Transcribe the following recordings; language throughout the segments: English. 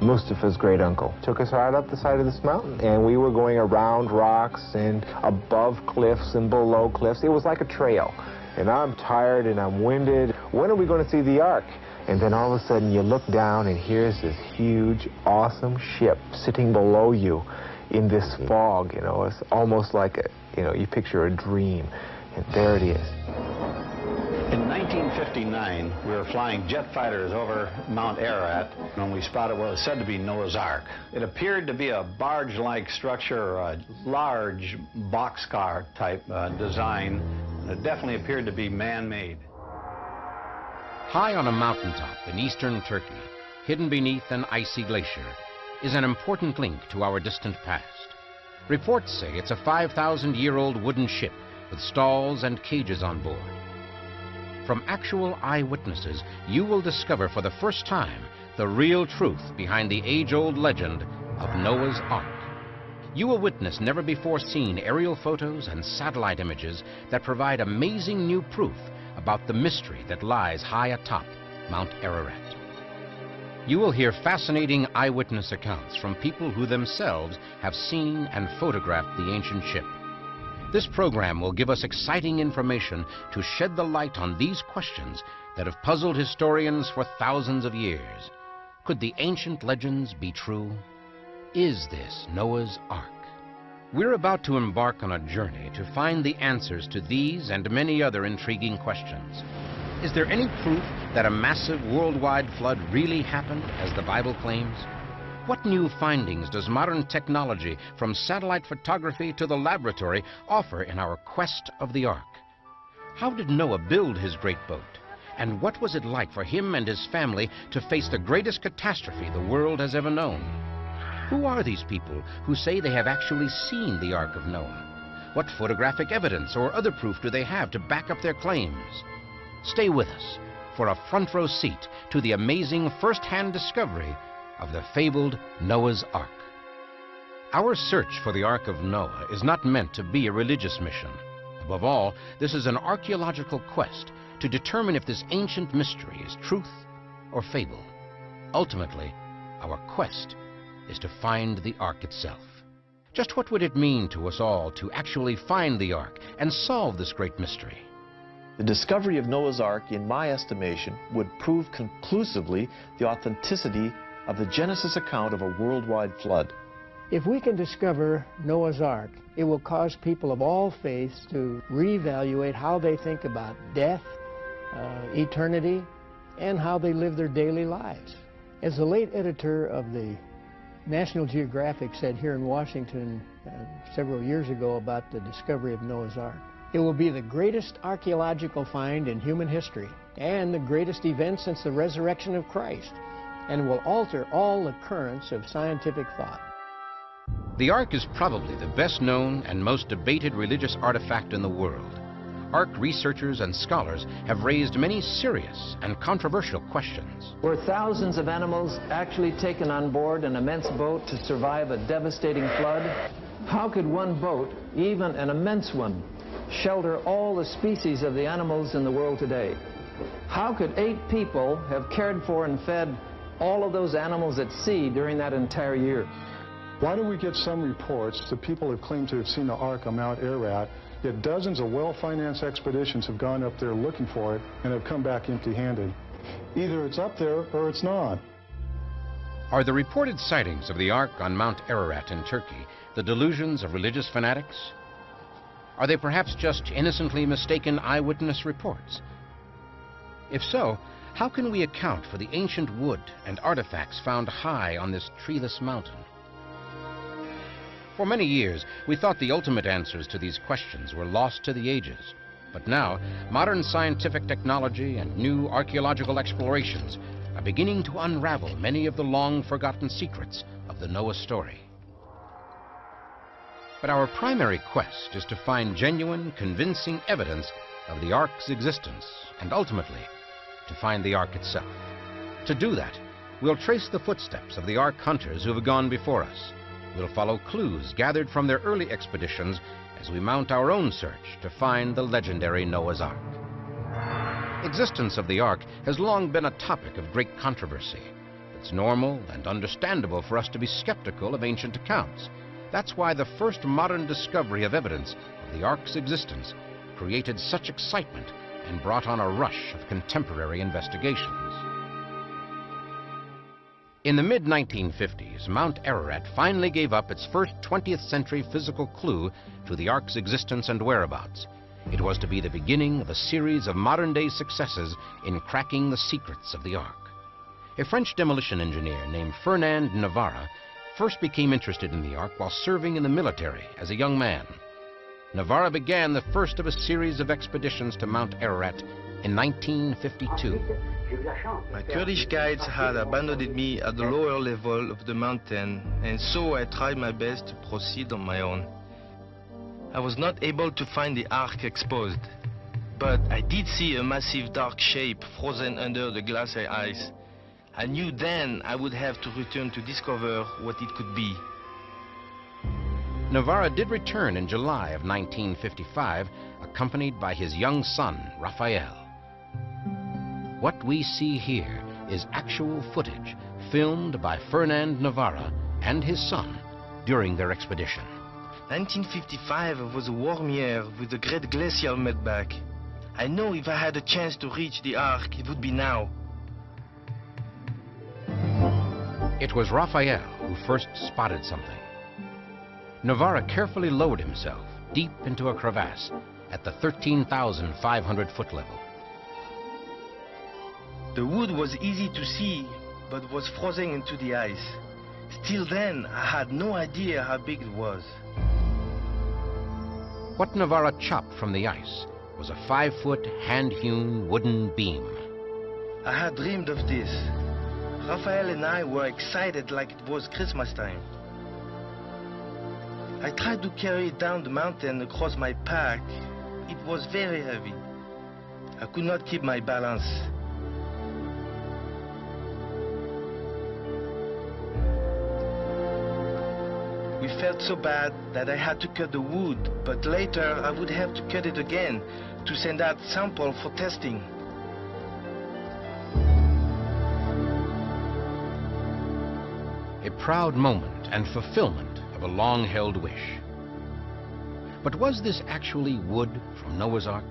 Mustafa's great uncle. Took us right up the side of this mountain, and we were going around rocks and above cliffs and below cliffs. It was like a trail. And I'm tired and I'm winded. When are we going to see the Ark? And then all of a sudden you look down and here's this huge, awesome ship sitting below you in this fog. You know, it's almost like you picture a dream. And there it is. In 1959, we were flying jet fighters over Mount Ararat when we spotted what was said to be Noah's Ark. It appeared to be a barge-like structure, or a large boxcar type design. It definitely appeared to be man-made. High on a mountaintop in eastern Turkey, hidden beneath an icy glacier, is an important link to our distant past. Reports say it's a 5,000-year-old wooden ship with stalls and cages on board. From actual eyewitnesses, you will discover for the first time the real truth behind the age-old legend of Noah's Ark. You will witness never-before-seen aerial photos and satellite images that provide amazing new proof about the mystery that lies high atop Mount Ararat. You will hear fascinating eyewitness accounts from people who themselves have seen and photographed the ancient ship. This program will give us exciting information to shed the light on these questions that have puzzled historians for thousands of years. Could the ancient legends be true? Is this Noah's Ark? We're about to embark on a journey to find the answers to these and many other intriguing questions. Is there any proof that a massive worldwide flood really happened, as the Bible claims? What new findings does modern technology, from satellite photography to the laboratory, offer in our quest of the Ark? How did Noah build his great boat? And what was it like for him and his family to face the greatest catastrophe the world has ever known? Who are these people who say they have actually seen the Ark of Noah? What photographic evidence or other proof do they have to back up their claims? Stay with us for a front row seat to the amazing first-hand discovery of the fabled Noah's Ark. Our search for the Ark of Noah is not meant to be a religious mission. Above all, this is an archaeological quest to determine if this ancient mystery is truth or fable. Ultimately, our quest is to find the Ark itself. Just what would it mean to us all to actually find the Ark and solve this great mystery? The discovery of Noah's Ark, in my estimation, would prove conclusively the authenticity of the Genesis account of a worldwide flood. If we can discover Noah's Ark, it will cause people of all faiths to reevaluate how they think about death, eternity, and how they live their daily lives. As the late editor of the National Geographic said here in Washington several years ago about the discovery of Noah's Ark, it will be the greatest archaeological find in human history and the greatest event since the resurrection of Christ, and will alter all the currents of scientific thought. The Ark is probably the best known and most debated religious artifact in the world. Ark researchers and scholars have raised many serious and controversial questions. Were thousands of animals actually taken on board an immense boat to survive a devastating flood? How could one boat, even an immense one, shelter all the species of the animals in the world today? How could 8 people have cared for and fed all of those animals at sea during that entire year? Why don't we get some reports that people have claimed to have seen the Ark on Mount Ararat, yet dozens of well-financed expeditions have gone up there looking for it and have come back empty-handed. Either it's up there or it's not. Are the reported sightings of the Ark on Mount Ararat in Turkey the delusions of religious fanatics? Are they perhaps just innocently mistaken eyewitness reports? If so, how can we account for the ancient wood and artifacts found high on this treeless mountain? For many years, we thought the ultimate answers to these questions were lost to the ages. But now, modern scientific technology and new archaeological explorations are beginning to unravel many of the long-forgotten secrets of the Noah story. But our primary quest is to find genuine, convincing evidence of the Ark's existence, and ultimately, to find the Ark itself. To do that, we'll trace the footsteps of the Ark hunters who have gone before us. We'll follow clues gathered from their early expeditions as we mount our own search to find the legendary Noah's Ark. Existence of the Ark has long been a topic of great controversy. It's normal and understandable for us to be skeptical of ancient accounts. That's why the first modern discovery of evidence of the Ark's existence created such excitement and brought on a rush of contemporary investigations. In the mid-1950s, Mount Ararat finally gave up its first 20th century physical clue to the Ark's existence and whereabouts. It was to be the beginning of a series of modern-day successes in cracking the secrets of the Ark. A French demolition engineer named Fernand Navarre first became interested in the Ark while serving in the military as a young man. Navarre began the first of a series of expeditions to Mount Ararat in 1952. My Kurdish guides had abandoned me at the lower level of the mountain, and so I tried my best to proceed on my own. I was not able to find the Ark exposed, but I did see a massive dark shape frozen under the glacier ice. I knew then I would have to return to discover what it could be. Navarre did return in July of 1955, accompanied by his young son, Raphael. What we see here is actual footage filmed by Fernand Navarre and his son during their expedition. 1955 was a warm year with the great glacial meltback. I know if I had a chance to reach the Ark, it would be now. It was Raphael who first spotted something. Navarre carefully lowered himself deep into a crevasse at the 13,500 foot level. The wood was easy to see, but was frozen into the ice. Still then, I had no idea how big it was. What Navarre chopped from the ice was a 5-foot hand-hewn wooden beam. I had dreamed of this. Raphael and I were excited like it was Christmas time. I tried to carry it down the mountain across my pack. It was very heavy. I could not keep my balance. We felt so bad that I had to cut the wood, but later I would have to cut it again to send out sample for testing. A proud moment and fulfillment of a long-held wish. But was this actually wood from Noah's Ark?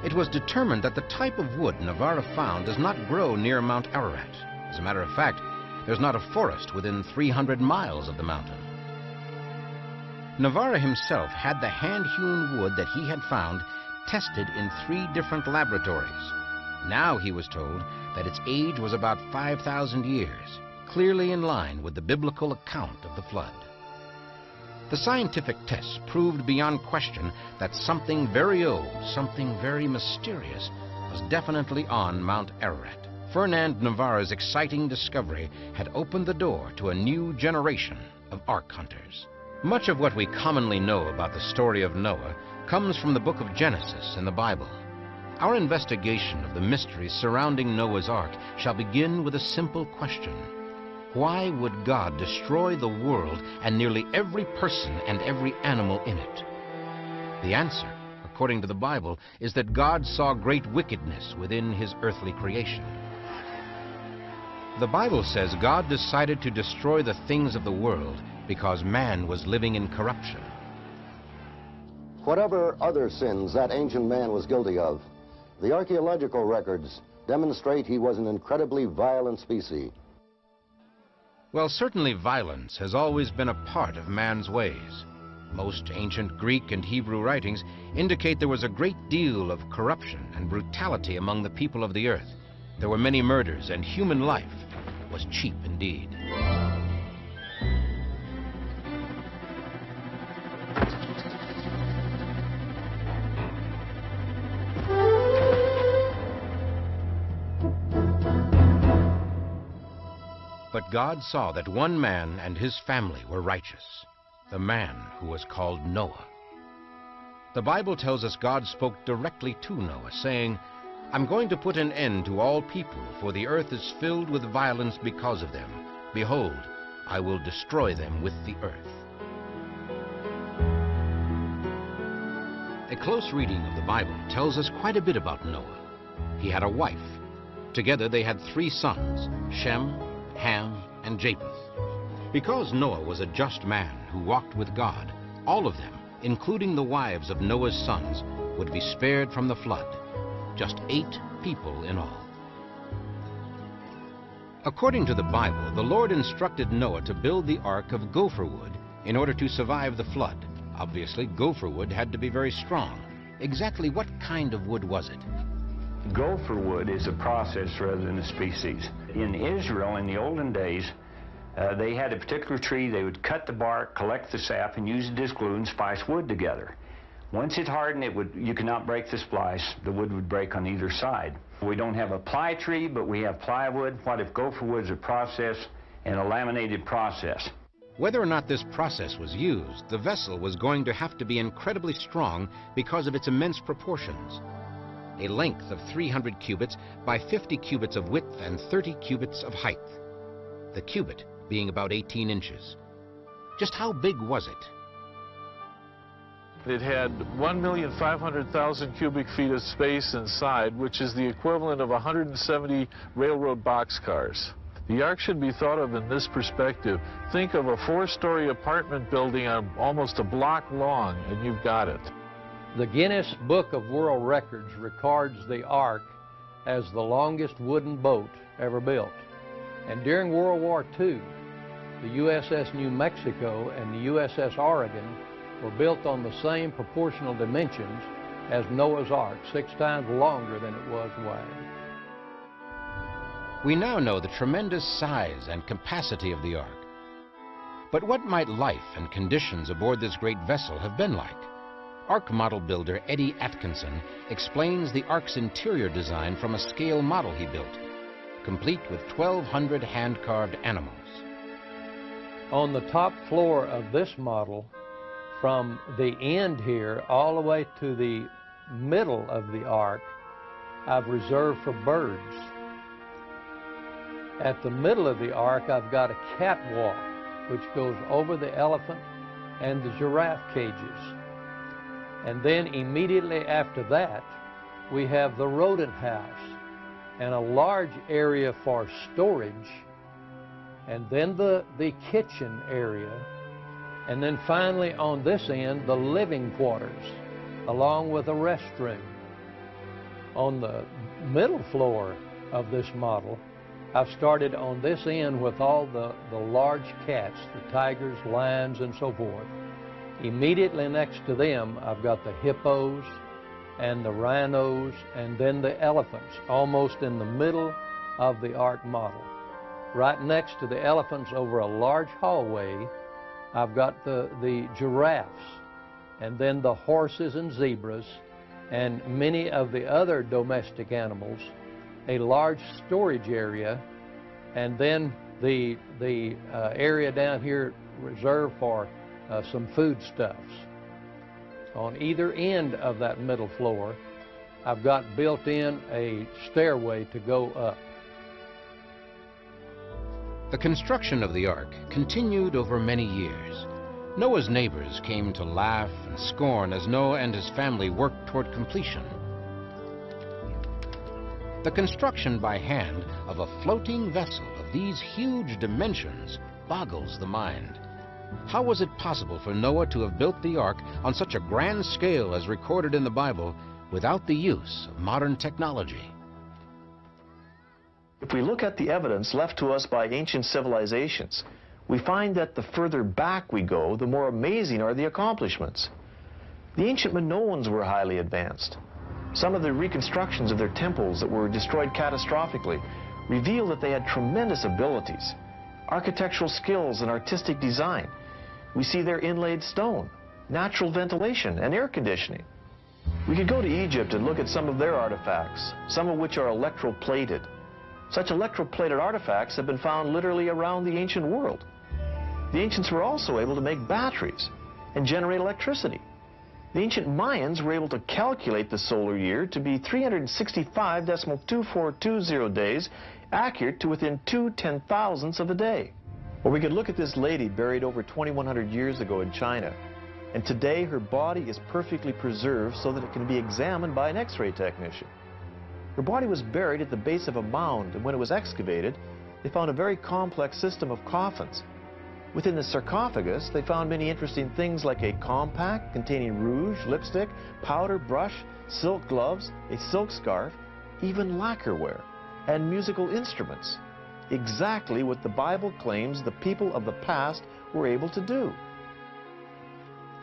It was determined that the type of wood Navarre found does not grow near Mount Ararat. As a matter of fact, there's not a forest within 300 miles of the mountain. Navarre himself had the hand-hewn wood that he had found tested in 3 different laboratories. Now he was told that its age was about 5,000 years, clearly in line with the biblical account of the flood. The scientific tests proved beyond question that something very old, something very mysterious, was definitely on Mount Ararat. Fernand Navarre's exciting discovery had opened the door to a new generation of Ark hunters. Much of what we commonly know about the story of Noah comes from the book of Genesis in the Bible. Our investigation of the mysteries surrounding Noah's Ark shall begin with a simple question. Why would God destroy the world and nearly every person and every animal in it? The answer, according to the Bible, is that God saw great wickedness within his earthly creation. The Bible says God decided to destroy the things of the world because man was living in corruption. Whatever other sins that ancient man was guilty of, the archaeological records demonstrate he was an incredibly violent species. Well, certainly violence has always been a part of man's ways. Most ancient Greek and Hebrew writings indicate there was a great deal of corruption and brutality among the people of the earth. There were many murders, and human life was cheap indeed. But God saw that one man and his family were righteous, the man who was called Noah. The Bible tells us God spoke directly to Noah, saying, "I'm going to put an end to all people, for the earth is filled with violence because of them. Behold, I will destroy them with the earth." A close reading of the Bible tells us quite a bit about Noah. He had a wife, Together they had 3 sons, Shem, Ham, and Japheth. Because Noah was a just man who walked with God, all of them, including the wives of Noah's sons, would be spared from the flood. Just 8 people in all. According to the Bible, the Lord instructed Noah to build the ark of gopher wood in order to survive the flood. Obviously, gopher wood had to be very strong. Exactly what kind of wood was it? Gopher wood is a process rather than a species. In Israel, in the olden days, they had a particular tree. They would cut the bark, collect the sap, and use it as glue and splice wood together. Once it hardened, you could not break the splice. The wood would break on either side. We don't have a ply tree, but we have plywood. What if gopher wood is a process and a laminated process? Whether or not this process was used, the vessel was going to have to be incredibly strong because of its immense proportions. A length of 300 cubits by 50 cubits of width and 30 cubits of height. The cubit being about 18 inches. Just how big was it? It had 1,500,000 cubic feet of space inside, which is the equivalent of 170 railroad boxcars. The ark should be thought of in this perspective. Think of a 4-story apartment building almost a block long, and you've got it. The Guinness Book of World Records records the ark as the longest wooden boat ever built. And during World War II, the USS New Mexico and the USS Oregon were built on the same proportional dimensions as Noah's Ark, 6 times longer than it was wide. We now know the tremendous size and capacity of the ark. But what might life and conditions aboard this great vessel have been like? Ark model builder Eddie Atkinson explains the ark's interior design from a scale model he built, complete with 1,200 hand-carved animals. On the top floor of this model, from the end here all the way to the middle of the ark, I've reserved for birds. At the middle of the ark, I've got a catwalk which goes over the elephant and the giraffe cages. And then immediately after that, we have the rodent house and a large area for storage, and then the kitchen area, and then finally on this end, the living quarters, along with a restroom. On the middle floor of this model, I've started on this end with all the large cats, the tigers, lions, and so forth. Immediately next to them, I've got the hippos and the rhinos, and then the elephants, almost in the middle of the ark model. Right next to the elephants over a large hallway, I've got the giraffes, and then the horses and zebras, and many of the other domestic animals, a large storage area, and then the area down here reserved for some foodstuffs. On either end of that middle floor, I've got built in a stairway to go up. The construction of the ark continued over many years. Noah's neighbors came to laugh and scorn as Noah and his family worked toward completion. The construction by hand of a floating vessel of these huge dimensions boggles the mind. How was it possible for Noah to have built the ark on such a grand scale as recorded in the Bible without the use of modern technology? If we look at the evidence left to us by ancient civilizations, we find that the further back we go, the more amazing are the accomplishments. The ancient Minoans were highly advanced. Some of the reconstructions of their temples that were destroyed catastrophically reveal that they had tremendous abilities, architectural skills and artistic design. We see their inlaid stone, natural ventilation, and air conditioning. We could go to Egypt and look at some of their artifacts, some of which are electroplated. Such electroplated artifacts have been found literally around the ancient world. The ancients were also able to make batteries and generate electricity. The ancient Mayans were able to calculate the solar year to be 365.2420 days, accurate to within 2/10,000ths of a day. Or we could look at this lady buried over 2,100 years ago in China, and today her body is perfectly preserved so that it can be examined by an X-ray technician. Her body was buried at the base of a mound, and when it was excavated, they found a very complex system of coffins. Within the sarcophagus, they found many interesting things like a compact containing rouge, lipstick, powder, brush, silk gloves, a silk scarf, even lacquerware, and musical instruments. Exactly what the Bible claims the people of the past were able to do.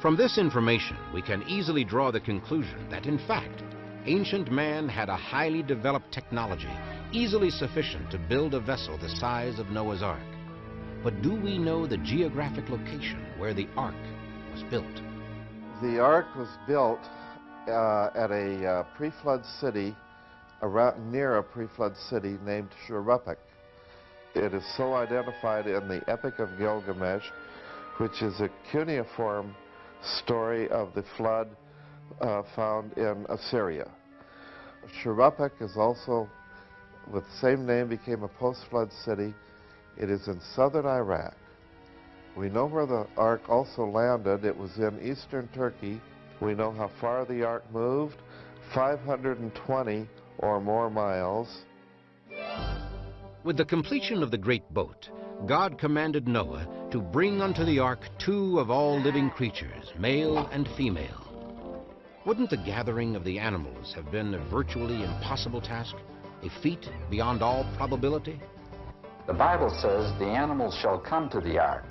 From this information, we can easily draw the conclusion that, in fact, ancient man had a highly developed technology, easily sufficient to build a vessel the size of Noah's Ark. But do we know the geographic location where the Ark was built? The Ark was built at a pre-flood city, near a pre-flood city named Shuruppak. It is so identified in the Epic of Gilgamesh, which is a cuneiform story of the flood found in Assyria. Shuruppak is also, with the same name, became a post-flood city. It is in southern Iraq. We know where the Ark also landed. It was in eastern Turkey. We know how far the Ark moved, 520 or more miles. With the completion of the great boat, God commanded Noah to bring unto the Ark 2 of all living creatures, male and female. Wouldn't the gathering of the animals have been a virtually impossible task, a feat beyond all probability? The Bible says the animals shall come to the ark.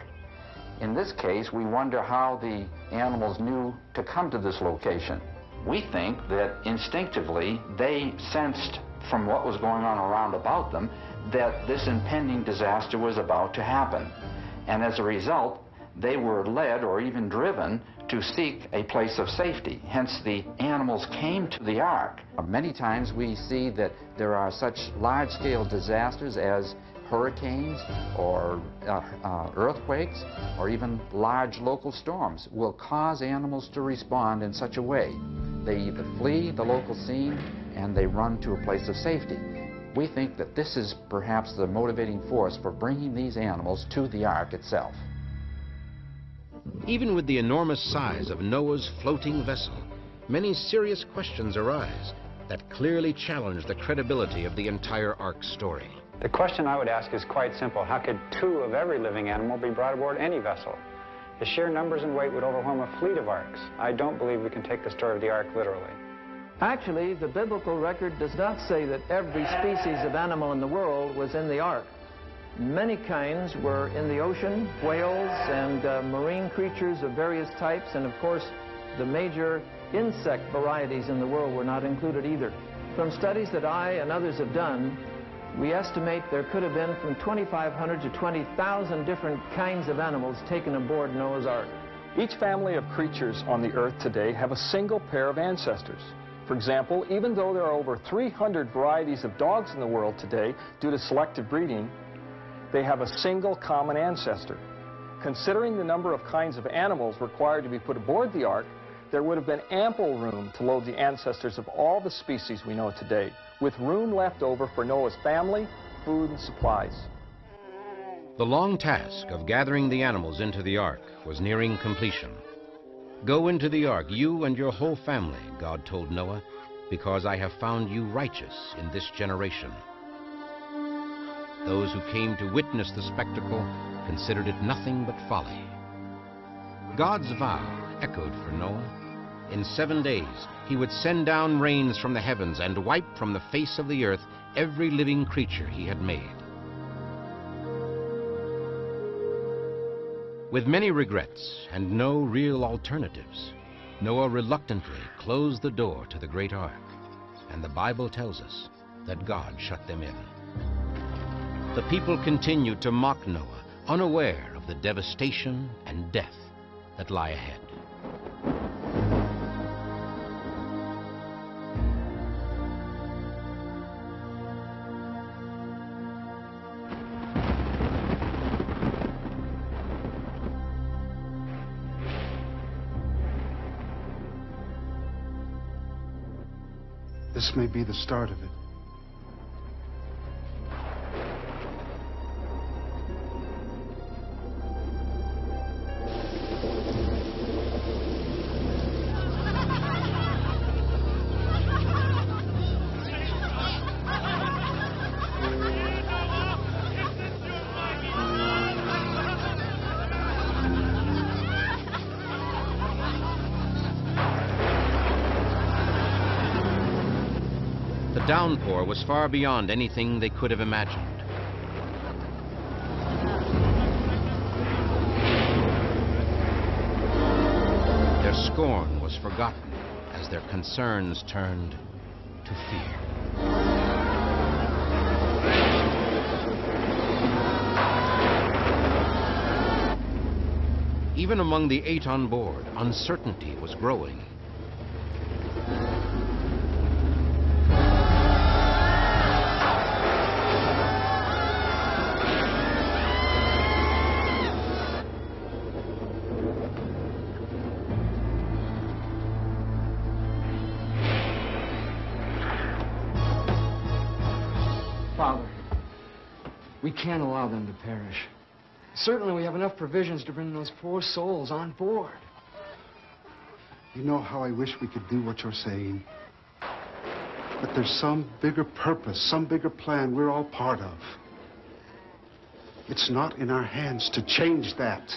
In this case, we wonder how the animals knew to come to this location. We think that instinctively they sensed from what was going on around about them that this impending disaster was about to happen. And as a result, they were led or even driven to seek a place of safety. Hence, the animals came to the ark. Many times we see that there are such large-scale disasters as hurricanes or earthquakes or even large local storms will cause animals to respond in such a way. They either flee the local scene and they run to a place of safety. We think that this is perhaps the motivating force for bringing these animals to the ark itself. Even with the enormous size of Noah's floating vessel, many serious questions arise that clearly challenge the credibility of the entire Ark story. The question I would ask is quite simple. How could 2 of every living animal be brought aboard any vessel? The sheer numbers and weight would overwhelm a fleet of arks. I don't believe we can take the story of the ark literally. Actually, the biblical record does not say that every species of animal in the world was in the ark. Many kinds were in the ocean, whales and marine creatures of various types, and of course, the major insect varieties in the world were not included either. From studies that I and others have done, we estimate there could have been from 2,500 to 20,000 different kinds of animals taken aboard Noah's Ark. Each family of creatures on the earth today have a single pair of ancestors. For example, even though there are over 300 varieties of dogs in the world today due to selective breeding, they have a single common ancestor. Considering the number of kinds of animals required to be put aboard the ark, there would have been ample room to load the ancestors of all the species we know today, with room left over for Noah's family, food, and supplies. The long task of gathering the animals into the ark was nearing completion. Go into the ark, you and your whole family, God told Noah, because I have found you righteous in this generation. Those who came to witness the spectacle considered it nothing but folly. God's vow echoed for Noah. In 7 days, he would send down rains from the heavens and wipe from the face of the earth every living creature he had made. With many regrets and no real alternatives, Noah reluctantly closed the door to the great ark, and the Bible tells us that God shut them in. The people continued to mock Noah, unaware of the devastation and death that lie ahead. This may be the start of it. The downpour was far beyond anything they could have imagined. Their scorn was forgotten as their concerns turned to fear. Even among the 8 on board, uncertainty was growing. Father, we can't allow them to perish. Certainly we have enough provisions to bring those poor souls on board. You know how I wish we could do what you're saying. But there's some bigger purpose, some bigger plan we're all part of. It's not in our hands to change that.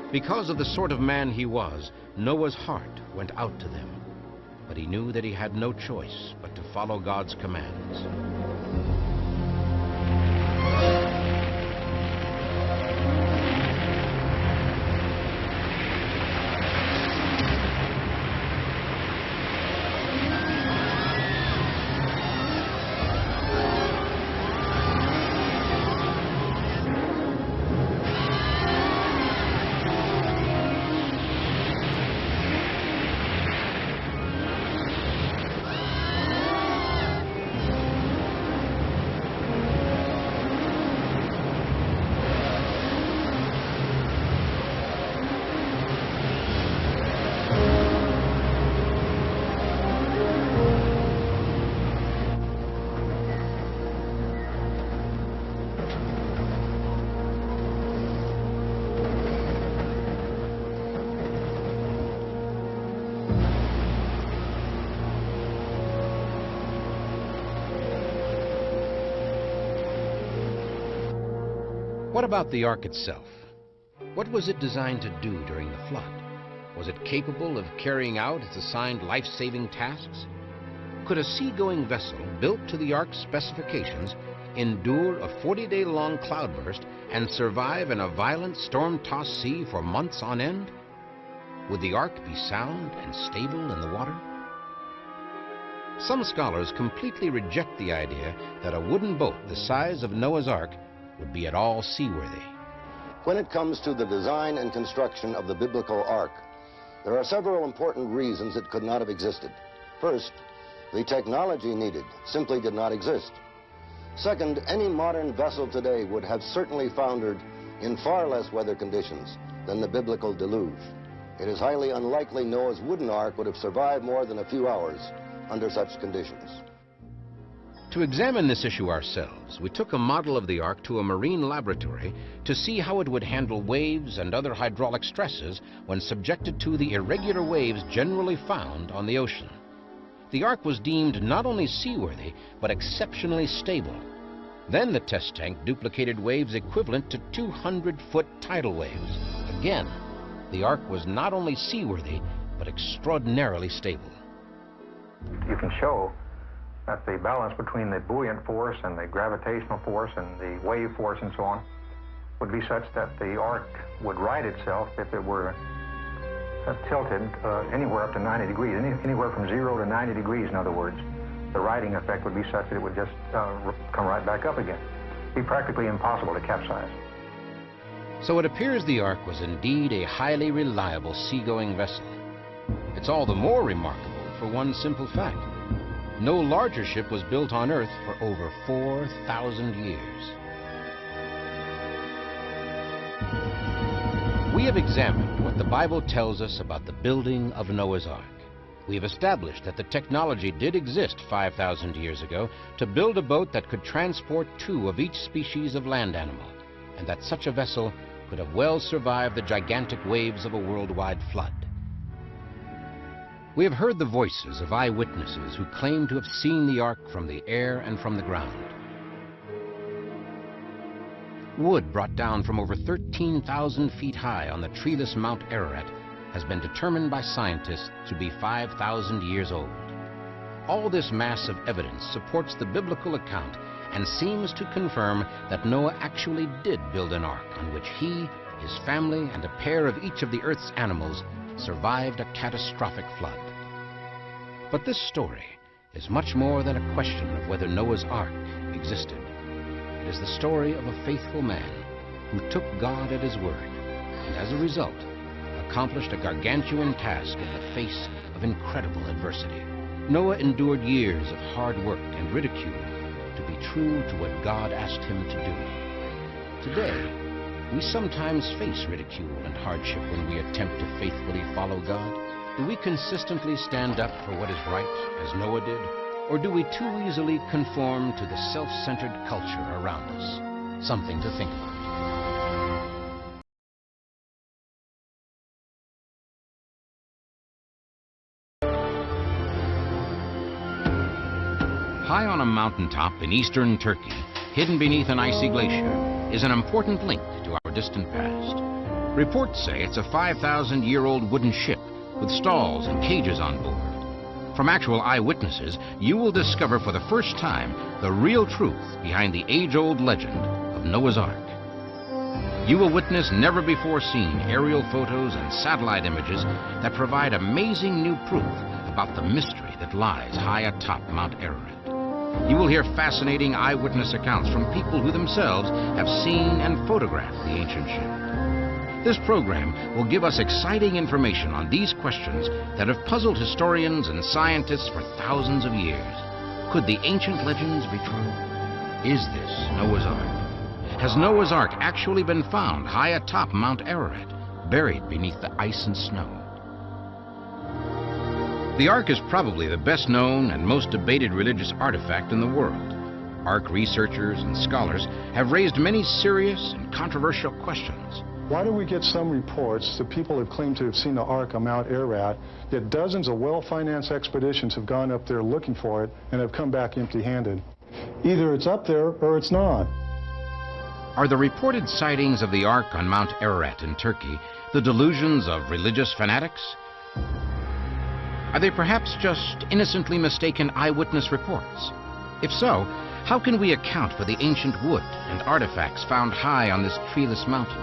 Because of the sort of man he was, Noah's heart went out to them. But he knew that he had no choice but to follow God's commands. What about the ark itself? What was it designed to do during the flood? Was it capable of carrying out its assigned life-saving tasks? Could a seagoing vessel built to the ark's specifications endure a 40-day-long cloudburst and survive in a violent storm-tossed sea for months on end? Would the ark be sound and stable in the water? Some scholars completely reject the idea that a wooden boat the size of Noah's Ark would be at all seaworthy. When it comes to the design and construction of the biblical ark, there are several important reasons it could not have existed. First, the technology needed simply did not exist. Second, any modern vessel today would have certainly foundered in far less weather conditions than the biblical deluge. It is highly unlikely Noah's wooden ark would have survived more than a few hours under such conditions. To examine this issue ourselves, we took a model of the ark to a marine laboratory to see how it would handle waves and other hydraulic stresses when subjected to the irregular waves generally found on the ocean. The ark was deemed not only seaworthy, but exceptionally stable. Then the test tank duplicated waves equivalent to 200-foot tidal waves. Again, the ark was not only seaworthy, but extraordinarily stable. You can show that the balance between the buoyant force and the gravitational force and the wave force and so on would be such that the ark would right itself if it were tilted anywhere up to 90 degrees, anywhere from 0 to 90 degrees, in other words. The righting effect would be such that it would just come right back up again. It'd be practically impossible to capsize. So it appears the ark was indeed a highly reliable seagoing vessel. It's all the more remarkable for one simple fact. No larger ship was built on Earth for over 4,000 years. We have examined what the Bible tells us about the building of Noah's Ark. We have established that the technology did exist 5,000 years ago to build a boat that could transport 2 of each species of land animal, and that such a vessel could have well survived the gigantic waves of a worldwide flood. We have heard the voices of eyewitnesses who claim to have seen the ark from the air and from the ground. Wood brought down from over 13,000 feet high on the treeless Mount Ararat has been determined by scientists to be 5,000 years old. All this mass of evidence supports the biblical account and seems to confirm that Noah actually did build an ark on which he, his family, and a pair of each of the earth's animals survived a catastrophic flood. But this story is much more than a question of whether Noah's ark existed. It is the story of a faithful man who took God at his word and as a result accomplished a gargantuan task in the face of incredible adversity. Noah endured years of hard work and ridicule to be true to what God asked him to do. Today, we sometimes face ridicule and hardship when we attempt to faithfully follow God. Do we consistently stand up for what is right, as Noah did? Or do we too easily conform to the self-centered culture around us? Something to think about. High on a mountaintop in eastern Turkey, hidden beneath an icy glacier, is an important link to our distant past. Reports say it's a 5,000-year-old wooden ship with stalls and cages on board. From actual eyewitnesses, you will discover for the first time the real truth behind the age-old legend of Noah's Ark. You will witness never-before-seen aerial photos and satellite images that provide amazing new proof about the mystery that lies high atop Mount Ararat. You will hear fascinating eyewitness accounts from people who themselves have seen and photographed the ancient ship. This program will give us exciting information on these questions that have puzzled historians and scientists for thousands of years. Could the ancient legends be true? Is this Noah's Ark? Has Noah's Ark actually been found high atop Mount Ararat, buried beneath the ice and snow? The Ark is probably the best known and most debated religious artifact in the world. Ark researchers and scholars have raised many serious and controversial questions. Why do we get some reports that people have claimed to have seen the Ark on Mount Ararat, yet dozens of well-financed expeditions have gone up there looking for it and have come back empty-handed? Either it's up there or it's not. Are the reported sightings of the Ark on Mount Ararat in Turkey the delusions of religious fanatics? Are they perhaps just innocently mistaken eyewitness reports? If so, how can we account for the ancient wood and artifacts found high on this treeless mountain?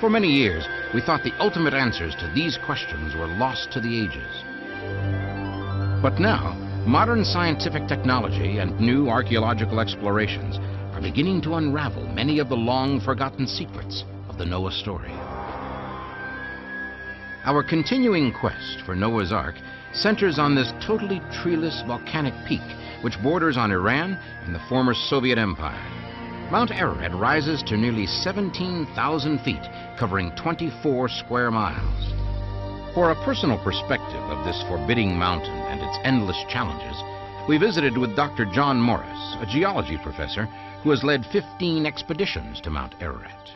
For many years, we thought the ultimate answers to these questions were lost to the ages. But now, modern scientific technology and new archaeological explorations are beginning to unravel many of the long-forgotten secrets of the Noah story. Our continuing quest for Noah's Ark centers on this totally treeless volcanic peak which borders on Iran and the former Soviet Empire. Mount Ararat rises to nearly 17,000 feet, covering 24 square miles. For a personal perspective of this forbidding mountain and its endless challenges, we visited with Dr. John Morris, a geology professor who has led 15 expeditions to Mount Ararat.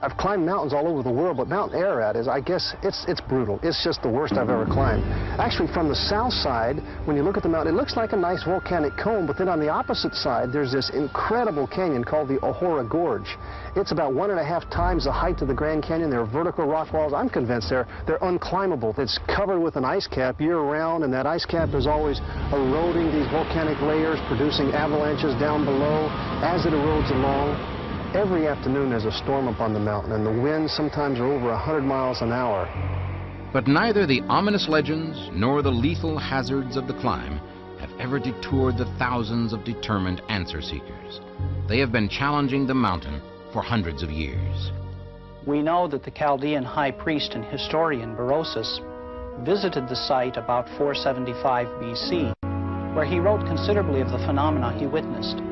I've climbed mountains all over the world, but Mount Ararat is, I guess, it's brutal. It's just the worst I've ever climbed. Actually, from the south side, when you look at the mountain, it looks like a nice volcanic cone, but then on the opposite side, there's this incredible canyon called the Ohora Gorge. It's about 1.5 times the height of the Grand Canyon. There are vertical rock walls. I'm convinced they're unclimbable. It's covered with an ice cap year-round, and that ice cap is always eroding these volcanic layers, producing avalanches down below as it erodes along. Every afternoon there's a storm up on the mountain, and the winds sometimes are over 100 miles an hour. But neither the ominous legends nor the lethal hazards of the climb have ever detoured the thousands of determined answer seekers. They have been challenging the mountain for hundreds of years. We know that the Chaldean high priest and historian Berosus visited the site about 475 BC, where he wrote considerably of the phenomena he witnessed,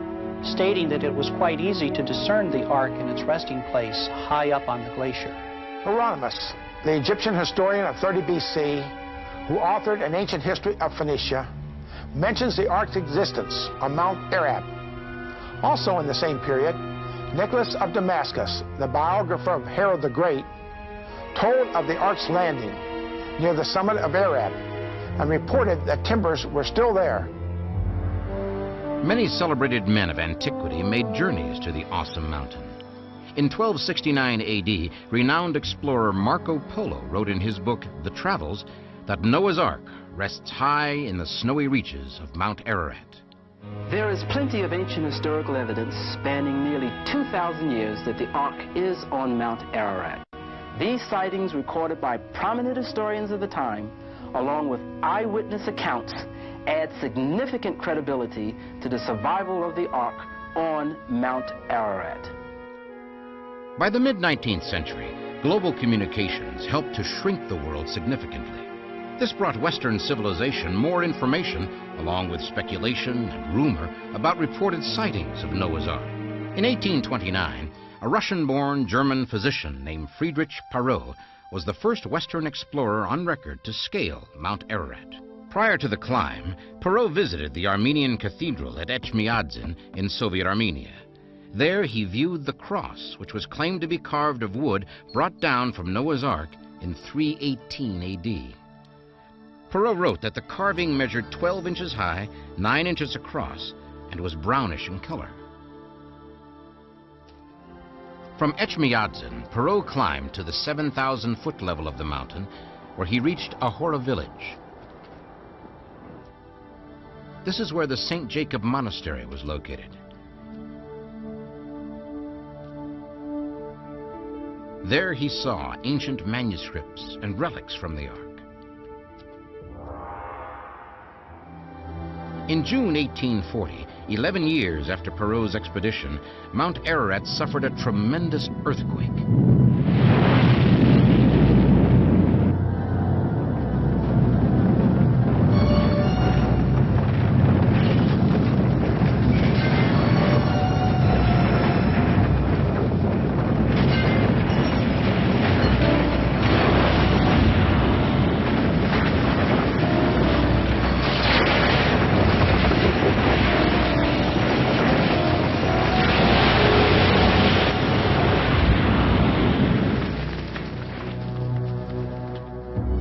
stating that it was quite easy to discern the ark in its resting place high up on the glacier. Hieronymus, the Egyptian historian of 30 BC, who authored an Ancient History of Phoenicia, mentions the ark's existence on Mount Ararat. Also in the same period, Nicolaus of Damascus, the biographer of Herod the Great, told of the ark's landing near the summit of Ararat and reported that timbers were still there. Many celebrated men of antiquity made journeys to the awesome mountain. In 1269 AD, renowned explorer Marco Polo wrote in his book, The Travels, that Noah's Ark rests high in the snowy reaches of Mount Ararat. There is plenty of ancient historical evidence spanning nearly 2,000 years that the Ark is on Mount Ararat. These sightings, recorded by prominent historians of the time, along with eyewitness accounts, add significant credibility to the survival of the Ark on Mount Ararat. By the mid-19th century, global communications helped to shrink the world significantly. This brought Western civilization more information, along with speculation and rumor about reported sightings of Noah's Ark. In 1829, a Russian-born German physician named Friedrich Perot was the first Western explorer on record to scale Mount Ararat. Prior to the climb, Perot visited the Armenian cathedral at Etchmiadzin in Soviet Armenia. There he viewed the cross, which was claimed to be carved of wood brought down from Noah's Ark in 318 AD. Perot wrote that the carving measured 12 inches high, 9 inches across, and was brownish in color. From Etchmiadzin, Perot climbed to the 7,000-foot level of the mountain, where he reached Ahora village. This is where the St. Jacob Monastery was located. There he saw ancient manuscripts and relics from the Ark. In June 1840, 11 years after Perot's expedition, Mount Ararat suffered a tremendous earthquake.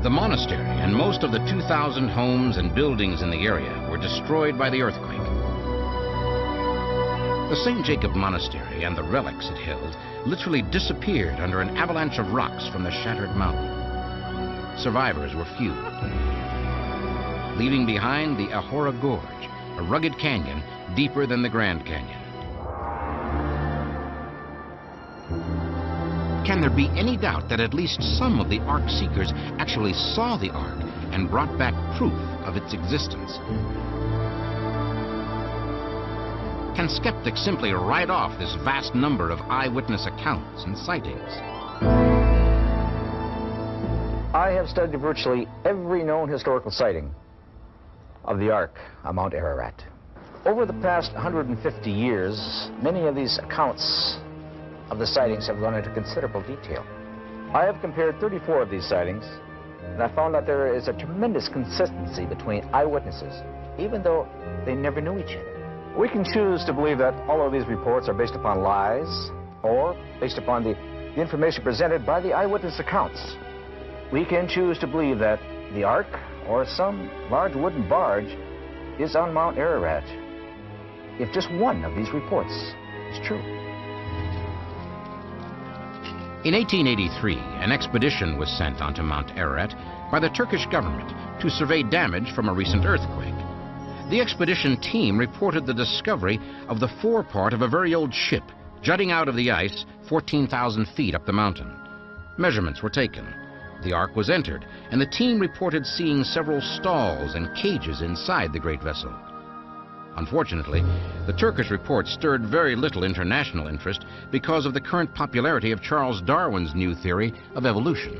The monastery and most of the 2,000 homes and buildings in the area were destroyed by the earthquake. The St. Jacob Monastery and the relics it held literally disappeared under an avalanche of rocks from the shattered mountain. Survivors were few, leaving behind the Ahora Gorge, a rugged canyon deeper than the Grand Canyon. Can there be any doubt that at least some of the Ark seekers actually saw the Ark and brought back proof of its existence? Can skeptics simply write off this vast number of eyewitness accounts and sightings? I have studied virtually every known historical sighting of the Ark on Mount Ararat. Over the past 150 years, many of these accounts of the sightings have gone into considerable detail. I have compared 34 of these sightings, and I found that there is a tremendous consistency between eyewitnesses, even though they never knew each other. We can choose to believe that all of these reports are based upon lies, or based upon the information presented by the eyewitness accounts. We can choose to believe that the Ark, or some large wooden barge, is on Mount Ararat, if just one of these reports is true. In 1883, an expedition was sent onto Mount Ararat by the Turkish government to survey damage from a recent earthquake. The expedition team reported the discovery of the forepart of a very old ship jutting out of the ice 14,000 feet up the mountain. Measurements were taken. The Ark was entered, and the team reported seeing several stalls and cages inside the great vessel. Unfortunately, the Turkish report stirred very little international interest because of the current popularity of Charles Darwin's new theory of evolution.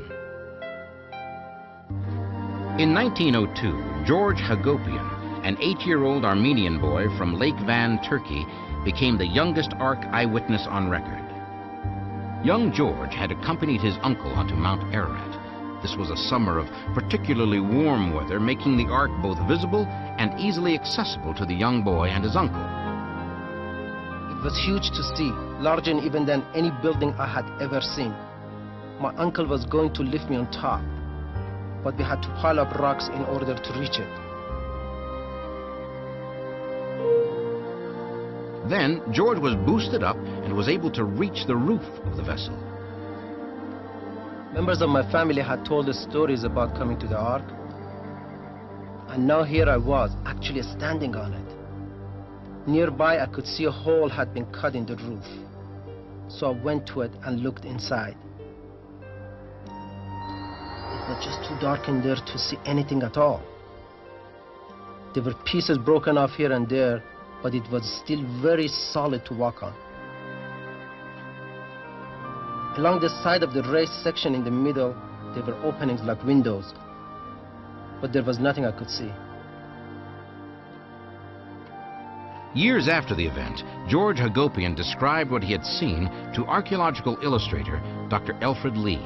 In 1902, George Hagopian, an 8-year-old Armenian boy from Lake Van, Turkey, became the youngest Ark eyewitness on record. Young George had accompanied his uncle onto Mount Ararat. This was a summer of particularly warm weather, making the Ark both visible and easily accessible to the young boy and his uncle. It was huge to see, larger even than any building I had ever seen. My uncle was going to lift me on top. but we had to pile up rocks in order to reach it. Then George was boosted up and was able to reach the roof of the vessel. Members of my family had told us stories about coming to the Ark, and now here I was, actually standing on it. Nearby I could see a hole had been cut in the roof, so I went to it and looked inside. It was just too dark in there to see anything at all. There were pieces broken off here and there, but it was still very solid to walk on. Along the side of the raised section in the middle, there were openings like windows, but there was nothing I could see. Years after the event, George Hagopian described what he had seen to archaeological illustrator Dr. Alfred Lee.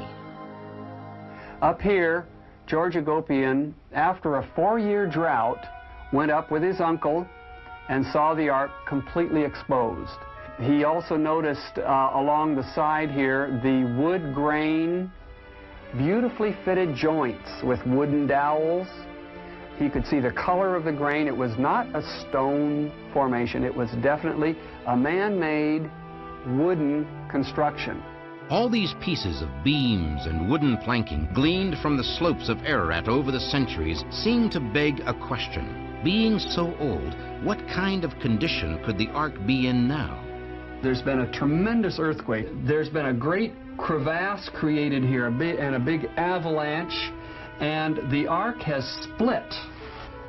Up here, George Hagopian, after a 4-year drought, went up with his uncle and saw the Ark completely exposed. He also noticed along the side here the wood grain, beautifully fitted joints with wooden dowels. He could see the color of the grain. It was not a stone formation. It was definitely a man-made wooden construction. All these pieces of beams and wooden planking gleaned from the slopes of Ararat over the centuries seem to beg a question. Being so old, what kind of condition could the Ark be in now? There's been a tremendous earthquake. There's been a great crevasse created here, a big avalanche, and the Ark has split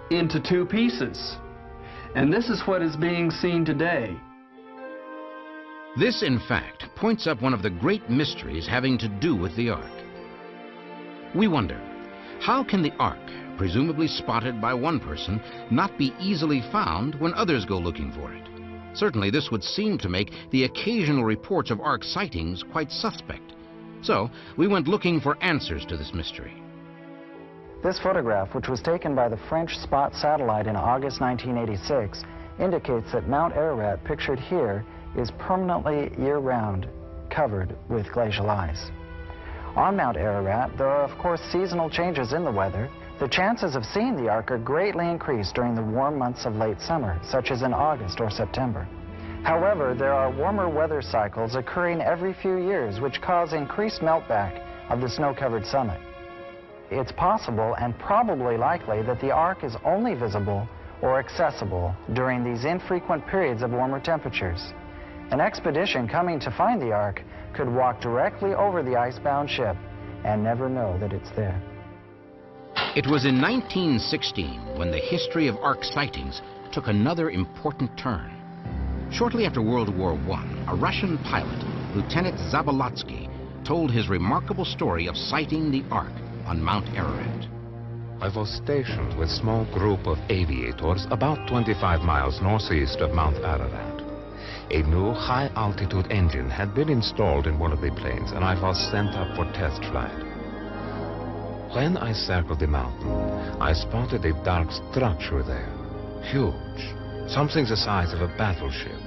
into 2 pieces. And this is what is being seen today. This, in fact, points up one of the great mysteries having to do with the Ark. We wonder, how can the Ark, presumably spotted by one person, not be easily found when others go looking for it? Certainly this would seem to make the occasional reports of Ark sightings quite suspect. So we went looking for answers to this mystery. This photograph, which was taken by the French Spot satellite in August 1986, indicates that Mount Ararat, pictured here, is permanently year-round covered with glacial ice. On Mount Ararat, there are of course seasonal changes in the weather. The chances of seeing the Ark are greatly increased during the warm months of late summer, such as in August or September. However, there are warmer weather cycles occurring every few years which cause increased meltback of the snow-covered summit. It's possible and probably likely that the Ark is only visible or accessible during these infrequent periods of warmer temperatures. An expedition coming to find the Ark could walk directly over the icebound ship and never know that it's there. It was in 1916 when the history of Ark sightings took another important turn. Shortly after World War I, a Russian pilot, Lieutenant Zabolotsky, told his remarkable story of sighting the Ark on Mount Ararat. I was stationed with a small group of aviators about 25 miles northeast of Mount Ararat. A new high-altitude engine had been installed in one of the planes, and I was sent up for test flight. When I circled the mountain, I spotted a dark structure there, huge, something the size of a battleship.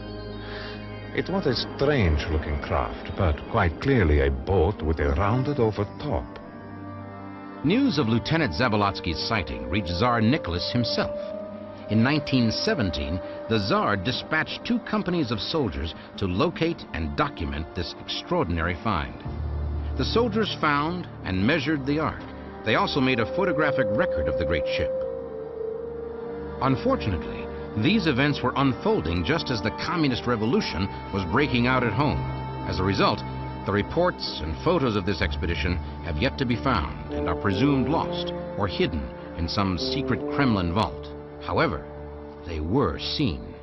It was a strange-looking craft, but quite clearly a boat with a rounded-over top. News of Lieutenant Zabolotsky's sighting reached Tsar Nicholas himself. In 1917, the Tsar dispatched 2 companies of soldiers to locate and document this extraordinary find. The soldiers found and measured the Ark. They also made a photographic record of the great ship. Unfortunately, these events were unfolding just as the Communist Revolution was breaking out at home. As a result, the reports and photos of this expedition have yet to be found and are presumed lost or hidden in some secret Kremlin vault. However, they were seen.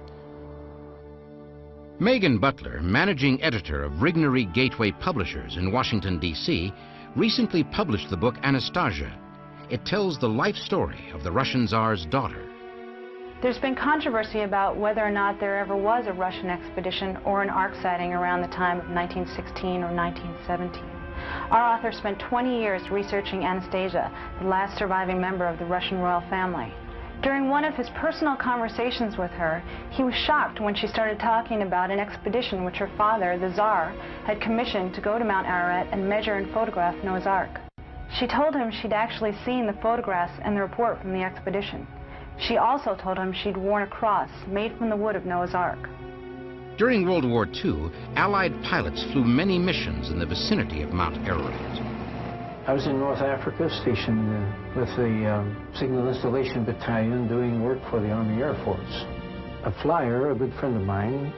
Megan Butler, managing editor of Rignery Gateway Publishers in Washington, D.C., recently published the book Anastasia. It tells the life story of the Russian Tsar's daughter. There's been controversy about whether or not there ever was a Russian expedition or an Ark sighting around the time of 1916 or 1917. Our author spent 20 years researching Anastasia, the last surviving member of the Russian royal family. During one of his personal conversations with her, he was shocked when she started talking about an expedition which her father, the Tsar, had commissioned to go to Mount Ararat and measure and photograph Noah's Ark. She told him she'd actually seen the photographs and the report from the expedition. She also told him she'd worn a cross made from the wood of Noah's Ark. During World War II, Allied pilots flew many missions in the vicinity of Mount Ararat. I was in North Africa, stationed with the Signal Installation Battalion doing work for the Army Air Force. A flyer, a good friend of mine,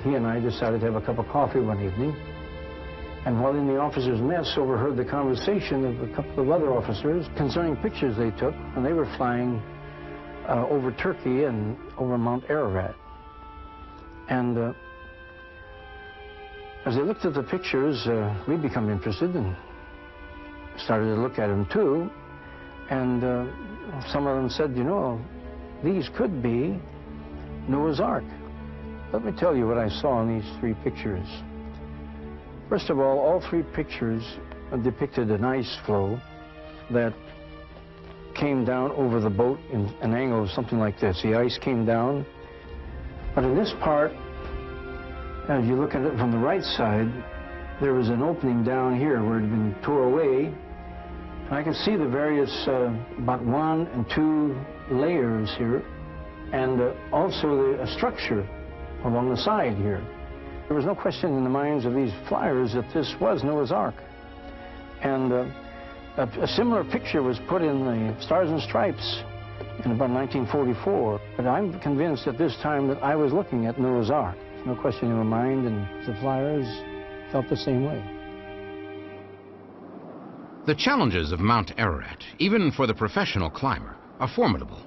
he and I decided to have a cup of coffee one evening. And while in the officers' mess, overheard the conversation of a couple of other officers concerning pictures they took when they were flying over Turkey and over Mount Ararat. And as I looked at the pictures, we become interested and started to look at them too. And some of them said, you know, these could be Noah's Ark. Let me tell you what I saw in these three pictures. First of all three pictures depicted an ice flow that came down over the boat in an angle of something like this. The ice came down. But in this part, as you look at it from the right side, there was an opening down here where it had been tore away. And I could see the various, about 1 and 2 layers here, and also a structure along the side here. There was no question in the minds of these flyers that this was Noah's Ark. And a similar picture was put in the Stars and Stripes in about 1944. But I'm convinced at this time that I was looking at Noah's Ark. No question in my mind, and the flyers felt the same way. The challenges of Mount Ararat, even for the professional climber, are formidable.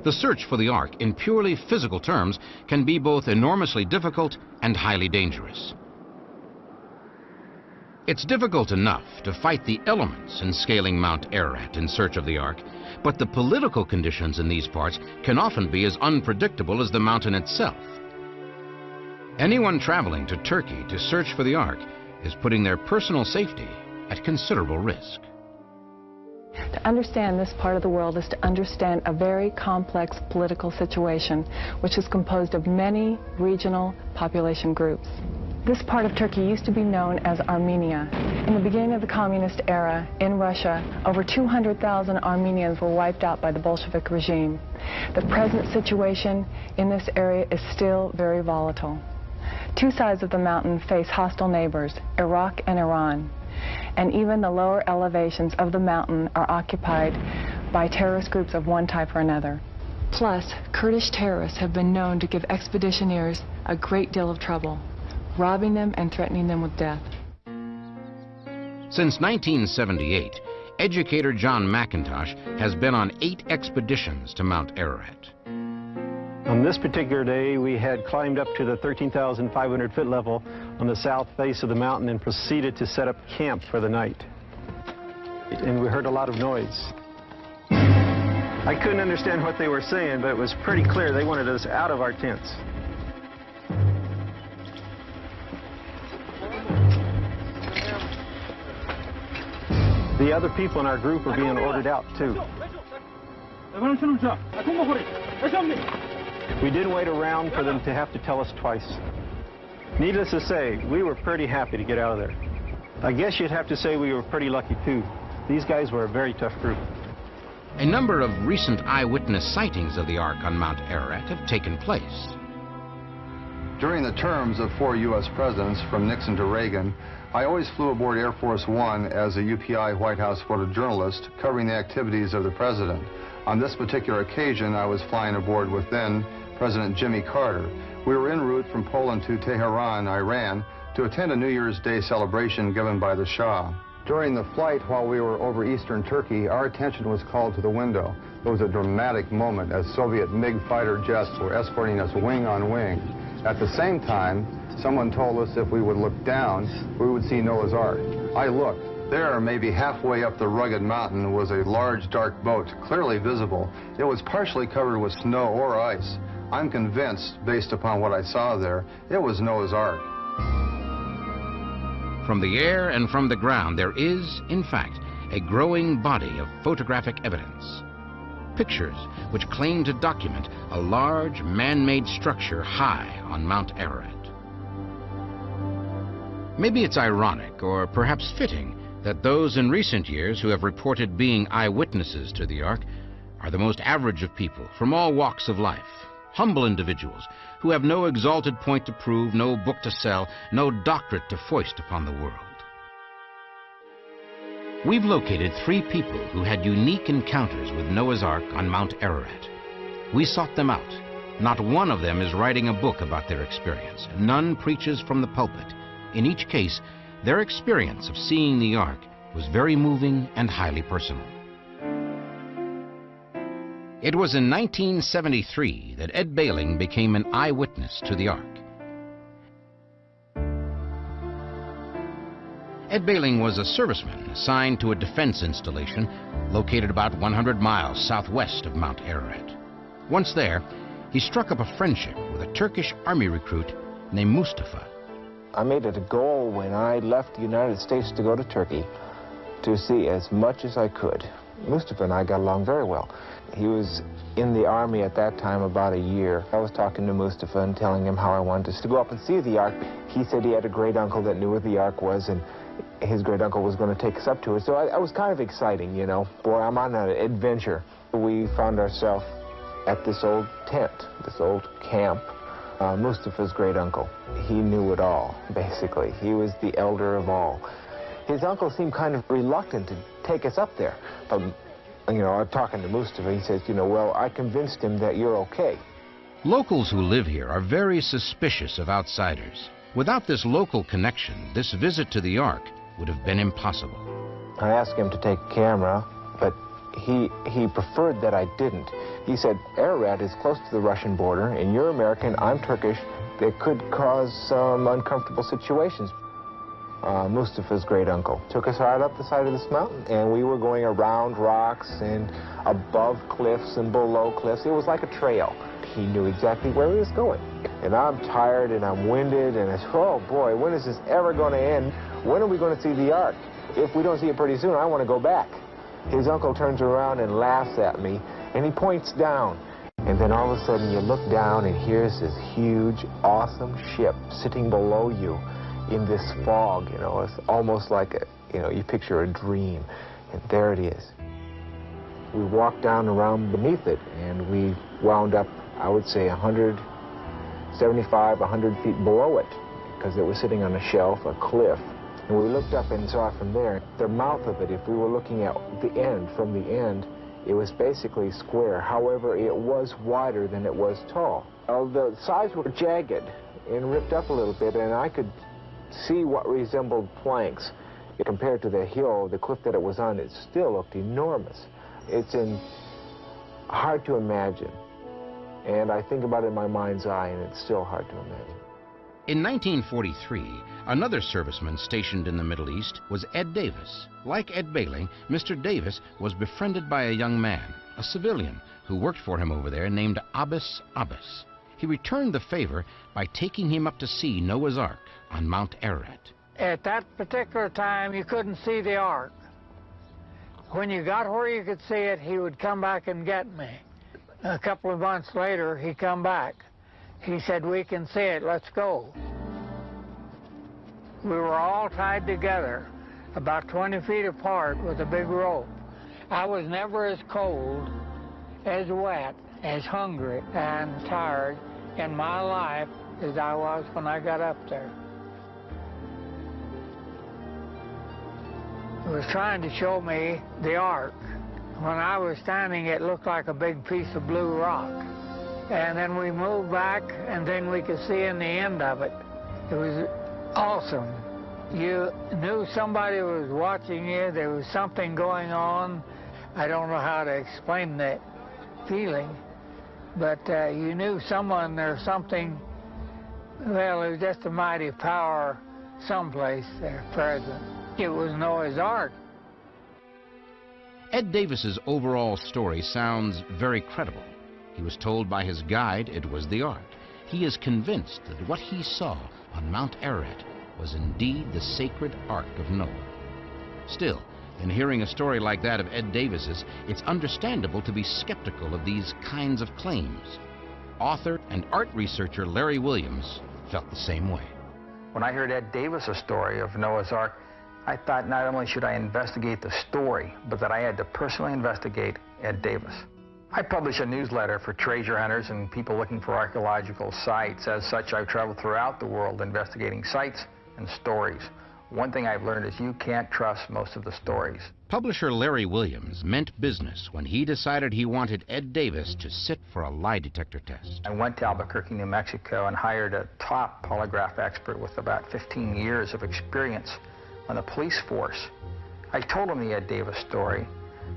The search for the Ark, in purely physical terms, can be both enormously difficult and highly dangerous. It's difficult enough to fight the elements in scaling Mount Ararat in search of the Ark, but the political conditions in these parts can often be as unpredictable as the mountain itself. Anyone traveling to Turkey to search for the Ark is putting their personal safety at considerable risk. To understand this part of the world is to understand a very complex political situation, which is composed of many regional population groups. This part of Turkey used to be known as Armenia. In the beginning of the communist era in Russia, over 200,000 Armenians were wiped out by the Bolshevik regime. The present situation in this area is still very volatile. Two sides of the mountain face hostile neighbors, Iraq and Iran. And even the lower elevations of the mountain are occupied by terrorist groups of one type or another. Plus, Kurdish terrorists have been known to give expeditioneers a great deal of trouble, robbing them and threatening them with death. Since 1978, educator John McIntosh has been on 8 expeditions to Mount Ararat. On this particular day, we had climbed up to the 13,500 foot level on the south face of the mountain and proceeded to set up camp for the night. And we heard a lot of noise. I couldn't understand what they were saying, but it was pretty clear they wanted us out of our tents. The other people in our group were being ordered out, too. We didn't wait around for them to have to tell us twice. Needless to say, we were pretty happy to get out of there. I guess you'd have to say we were pretty lucky, too. These guys were a very tough group. A number of recent eyewitness sightings of the Ark on Mount Ararat have taken place. During the terms of 4 U.S. presidents, from Nixon to Reagan, I always flew aboard Air Force One as a UPI White House photojournalist covering the activities of the president. On this particular occasion, I was flying aboard with then President Jimmy Carter. We were en route from Poland to Tehran, Iran, to attend a New Year's Day celebration given by the Shah. During the flight, while we were over eastern Turkey, our attention was called to the window. It was a dramatic moment as Soviet MiG fighter jets were escorting us wing on wing. At the same time, someone told us if we would look down, we would see Noah's Ark. I looked. There, maybe halfway up the rugged mountain, was a large dark boat, clearly visible. It was partially covered with snow or ice. I'm convinced, based upon what I saw there, it was Noah's Ark. From the air and from the ground, there is, in fact, a growing body of photographic evidence. Pictures which claim to document a large man-made structure high on Mount Ararat. Maybe it's ironic, or perhaps fitting, that those in recent years who have reported being eyewitnesses to the Ark are the most average of people from all walks of life, humble individuals who have no exalted point to prove, no book to sell, no doctorate to foist upon the world. We've located 3 people who had unique encounters with Noah's Ark on Mount Ararat. We sought them out. Not one of them is writing a book about their experience. None preaches from the pulpit. In each case, their experience of seeing the Ark was very moving and highly personal. It was in 1973 that Ed Baling became an eyewitness to the Ark. Ed Baling was a serviceman assigned to a defense installation located about 100 miles southwest of Mount Ararat. Once there, he struck up a friendship with a Turkish army recruit named Mustafa. I made it a goal when I left the United States to go to Turkey to see as much as I could. Mustafa and I got along very well. He was in the army at that time about a year. I was talking to Mustafa and telling him how I wanted to go up and see the Ark. He said he had a great uncle that knew where the Ark was, and his great uncle was going to take us up to it. So I was kind of exciting, you know. Boy, I'm on an adventure. We found ourselves at this old tent, this old camp. Mustafa's great uncle. He knew it all, basically. He was the elder of all. His uncle seemed kind of reluctant to take us up there. You know, I'm talking to Mustafa, he says, you know, well, I convinced him that you're okay. Locals who live here are very suspicious of outsiders. Without this local connection, this visit to the Ark would have been impossible. I asked him to take a camera, but he preferred that I didn't. He said, Ararat is close to the Russian border, and you're American, I'm Turkish. That could cause some uncomfortable situations. Mustafa's great uncle took us right up the side of this mountain, and we were going around rocks and above cliffs and below cliffs. It was like a trail. He knew exactly where he was going. And I'm tired and I'm winded, and I said, oh boy, when is this ever going to end? When are we going to see the Ark? If we don't see it pretty soon, I want to go back. His uncle turns around and laughs at me, and he points down. And then all of a sudden you look down, and here's this huge, awesome ship sitting below you in this fog, you know. It's almost like you picture a dream, and there it is. We walked down around beneath it, and we wound up, I would say, 175, 100 feet below it, because it was sitting on a shelf, a cliff. And we looked up and saw it from there. The mouth of it, if we were looking at the end, from the end, it was basically square. However, it was wider than it was tall. The sides were jagged and ripped up a little bit, and I could see what resembled planks. Compared to the hill, the cliff that it was on, it still looked enormous. It's hard to imagine. And I think about it in my mind's eye, and it's still hard to imagine. In 1943, another serviceman stationed in the Middle East was Ed Davis. Like Ed Baling, Mr. Davis was befriended by a young man, a civilian, who worked for him over there named Abbas Abbas. He returned the favor by taking him up to see Noah's Ark on Mount Ararat. At that particular time, you couldn't see the Ark. When you got where you could see it, he would come back and get me. A couple of months later, he come back. He said, we can see it, let's go. We were all tied together, about 20 feet apart with a big rope. I was never as cold, as wet, as hungry and tired in my life as I was when I got up there. He was trying to show me the Ark. When I was standing, it looked like a big piece of blue rock. And then we moved back, and then we could see in the end of it. It was awesome. You knew somebody was watching you. There was something going on. I don't know how to explain that feeling, but you knew someone or something. Well, it was just a mighty power someplace there present. It was Noah's Ark. Ed Davis's overall story sounds very credible. He was told by his guide it was the Ark. He is convinced that what he saw on Mount Ararat was indeed the sacred Ark of Noah. Still, in hearing a story like that of Ed Davis's, it's understandable to be skeptical of these kinds of claims. Author and art researcher Larry Williams felt the same way. When I heard Ed Davis's story of Noah's Ark, I thought not only should I investigate the story, but that I had to personally investigate Ed Davis. I publish a newsletter for treasure hunters and people looking for archaeological sites. As such, I've traveled throughout the world investigating sites and stories. One thing I've learned is you can't trust most of the stories. Publisher Larry Williams meant business when he decided he wanted Ed Davis to sit for a lie detector test. I went to Albuquerque, New Mexico, and hired a top polygraph expert with about 15 years of experience on the police force. I told him the Ed Davis story,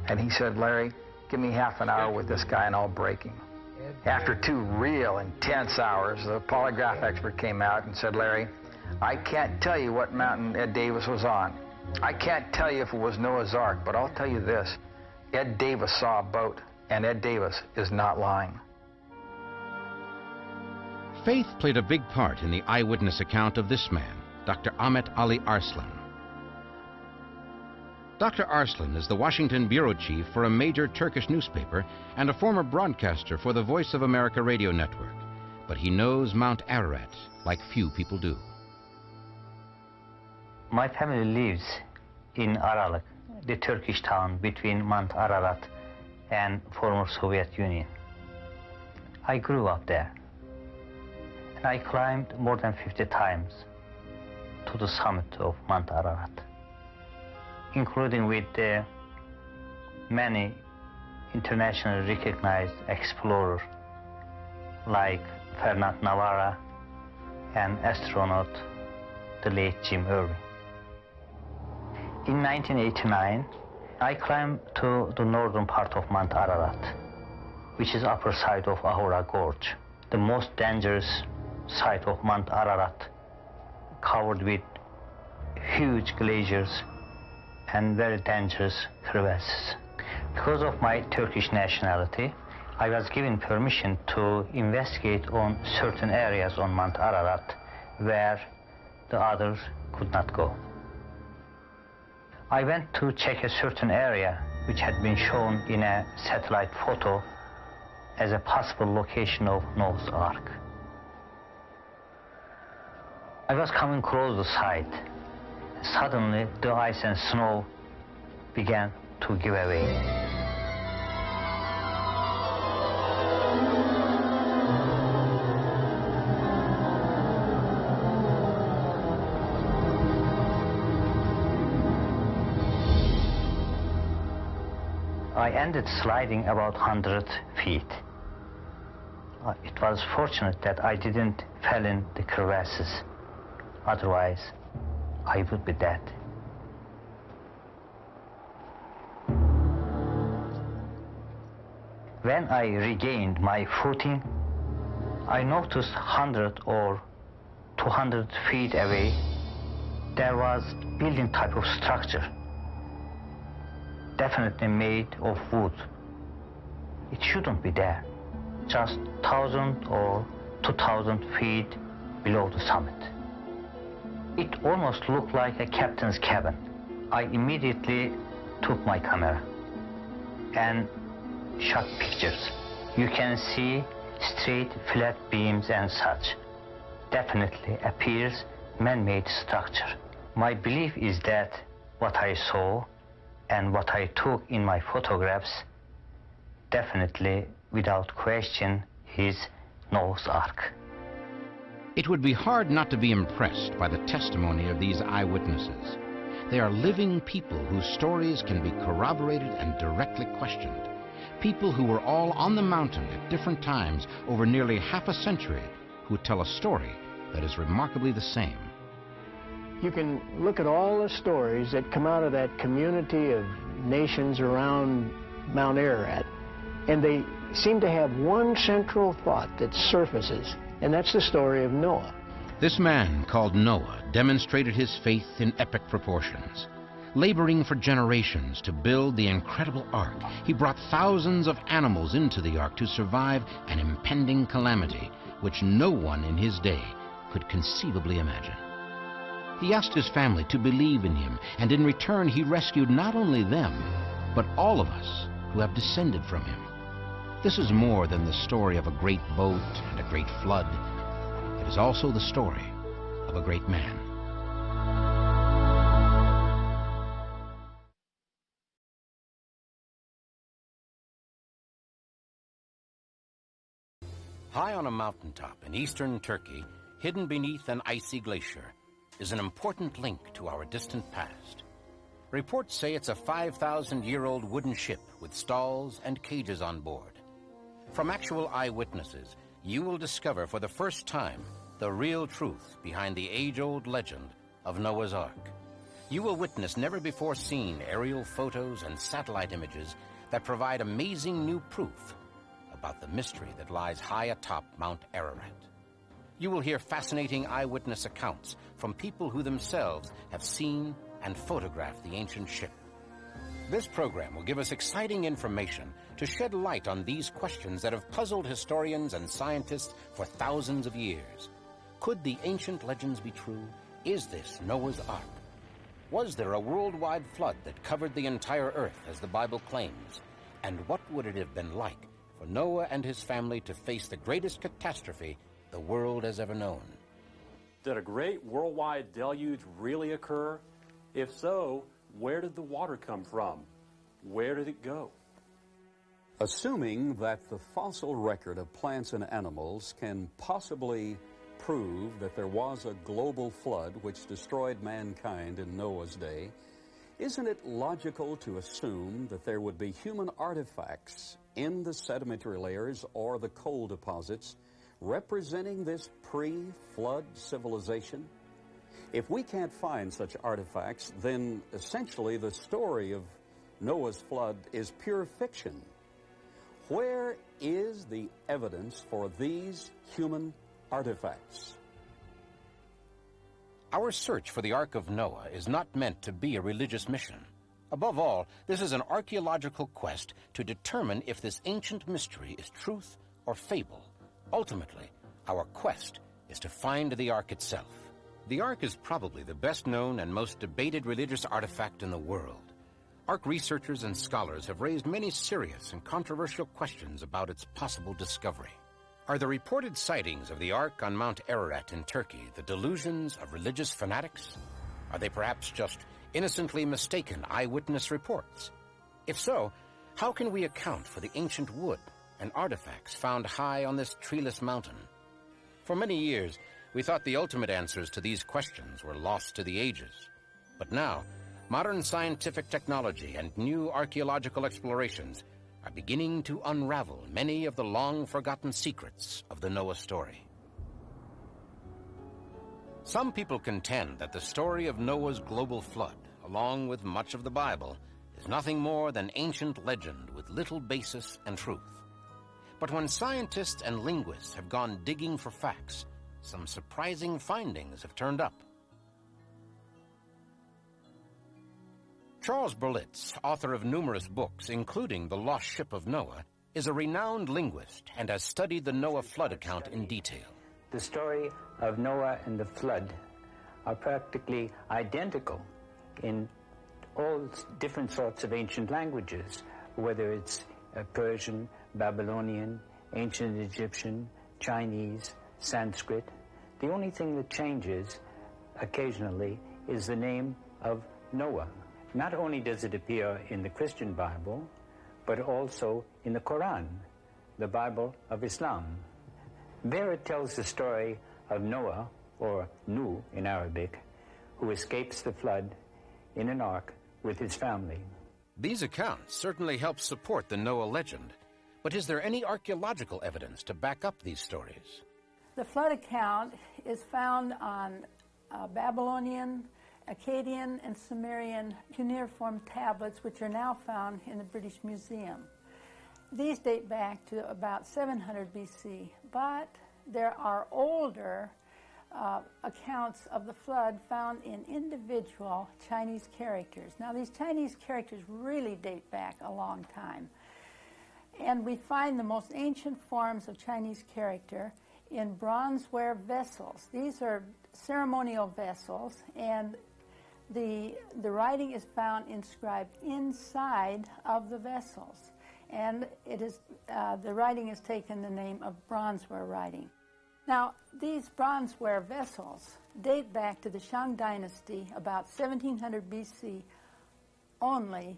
and he said, "Larry, give me half an hour with this guy and I'll break him." After 2 real intense hours, the polygraph expert came out and said, "Larry, I can't tell you what mountain Ed Davis was on. I can't tell you if it was Noah's Ark, but I'll tell you this. Ed Davis saw a boat, and Ed Davis is not lying." Faith played a big part in the eyewitness account of this man, Dr. Ahmet Ali Arslan. Dr. Arslan is the Washington bureau chief for a major Turkish newspaper and a former broadcaster for the Voice of America radio network. But he knows Mount Ararat like few people do. My family lives in Ararat, the Turkish town between Mount Ararat and former Soviet Union. I grew up there, and I climbed more than 50 times to the summit of Mount Ararat, including with many internationally recognized explorers like Fernand Navarra and astronaut the late Jim Irving. In 1989, I climbed to the northern part of Mount Ararat, which is upper side of Ahura Gorge, the most dangerous side of Mount Ararat, covered with huge glaciers and very dangerous crevasses. Because of my Turkish nationality, I was given permission to investigate on certain areas on Mount Ararat where the others could not go. I went to check a certain area which had been shown in a satellite photo as a possible location of Noah's Ark. I was coming close to the site. Suddenly, the ice and snow began to give away. I ended sliding about 100 feet. It was fortunate that I didn't fall in the crevasses. Otherwise, I would be dead. When I regained my footing, I noticed 100 or 200 feet away, there was a building type of structure, definitely made of wood. It shouldn't be there, just 1,000 or 2,000 feet below the summit. It almost looked like a captain's cabin. I immediately took my camera and shot pictures. You can see straight flat beams and such. Definitely appears man-made structure. My belief is that what I saw and what I took in my photographs definitely, without question, is Noah's Ark. It would be hard not to be impressed by the testimony of these eyewitnesses. They are living people whose stories can be corroborated and directly questioned. People who were all on the mountain at different times over nearly half a century, who tell a story that is remarkably the same. You can look at all the stories that come out of that community of nations around Mount Ararat, and they seem to have one central thought that surfaces, and that's the story of Noah. This man, called Noah, demonstrated his faith in epic proportions. Laboring for generations to build the incredible ark, he brought thousands of animals into the ark to survive an impending calamity which no one in his day could conceivably imagine. He asked his family to believe in him, and in return he rescued not only them, but all of us who have descended from him. This is more than the story of a great boat and a great flood. It is also the story of a great man. High on a mountaintop in eastern Turkey, hidden beneath an icy glacier, is an important link to our distant past. Reports say it's a 5,000-year-old wooden ship with stalls and cages on board. From actual eyewitnesses, you will discover for the first time the real truth behind the age-old legend of Noah's Ark. You will witness never-before-seen aerial photos and satellite images that provide amazing new proof about the mystery that lies high atop Mount Ararat. You will hear fascinating eyewitness accounts from people who themselves have seen and photographed the ancient ship. This program will give us exciting information to shed light on these questions that have puzzled historians and scientists for thousands of years. Could the ancient legends be true? Is this Noah's Ark? Was there a worldwide flood that covered the entire earth, as the Bible claims? And what would it have been like for Noah and his family to face the greatest catastrophe the world has ever known? Did a great worldwide deluge really occur? If so, where did the water come from? Where did it go? Assuming that the fossil record of plants and animals can possibly prove that there was a global flood which destroyed mankind in Noah's day, isn't it logical to assume that there would be human artifacts in the sedimentary layers or the coal deposits representing this pre-flood civilization? If we can't find such artifacts, then essentially the story of Noah's flood is pure fiction. Where is the evidence for these human artifacts? Our search for the Ark of Noah is not meant to be a religious mission. Above all, this is an archaeological quest to determine if this ancient mystery is truth or fable. Ultimately, our quest is to find the Ark itself. The Ark is probably the best known and most debated religious artifact in the world. Ark researchers and scholars have raised many serious and controversial questions about its possible discovery. Are the reported sightings of the Ark on Mount Ararat in Turkey the delusions of religious fanatics? Are they perhaps just innocently mistaken eyewitness reports? If so, how can we account for the ancient wood and artifacts found high on this treeless mountain? For many years, we thought the ultimate answers to these questions were lost to the ages. But now, modern scientific technology and new archaeological explorations are beginning to unravel many of the long-forgotten secrets of the Noah story. Some people contend that the story of Noah's global flood, along with much of the Bible, is nothing more than ancient legend with little basis and truth. But when scientists and linguists have gone digging for facts, some surprising findings have turned up. Charles Berlitz, author of numerous books, including The Lost Ship of Noah, is a renowned linguist and has studied the Noah flood account in detail. The story of Noah and the flood are practically identical in all different sorts of ancient languages, whether it's Persian, Babylonian, ancient Egyptian, Chinese, Sanskrit. The only thing that changes occasionally is the name of Noah. Not only does it appear in the Christian Bible, but also in the Quran, the Bible of Islam. There it tells the story of Noah, or Nuh in Arabic, who escapes the flood in an ark with his family. These accounts certainly help support the Noah legend, but is there any archaeological evidence to back up these stories? The flood account is found on Babylonian, Akkadian, and Sumerian cuneiform tablets, which are now found in the British Museum. These date back to about 700 BC, but there are older accounts of the flood found in individual Chinese characters. Now, these Chinese characters really date back a long time. And we find the most ancient forms of Chinese character in bronzeware vessels. These are ceremonial vessels, and the writing is found inscribed inside of the vessels. And it is the writing is taken the name of bronzeware writing. Now, these bronzeware vessels date back to the Shang Dynasty, about 1700 BC, only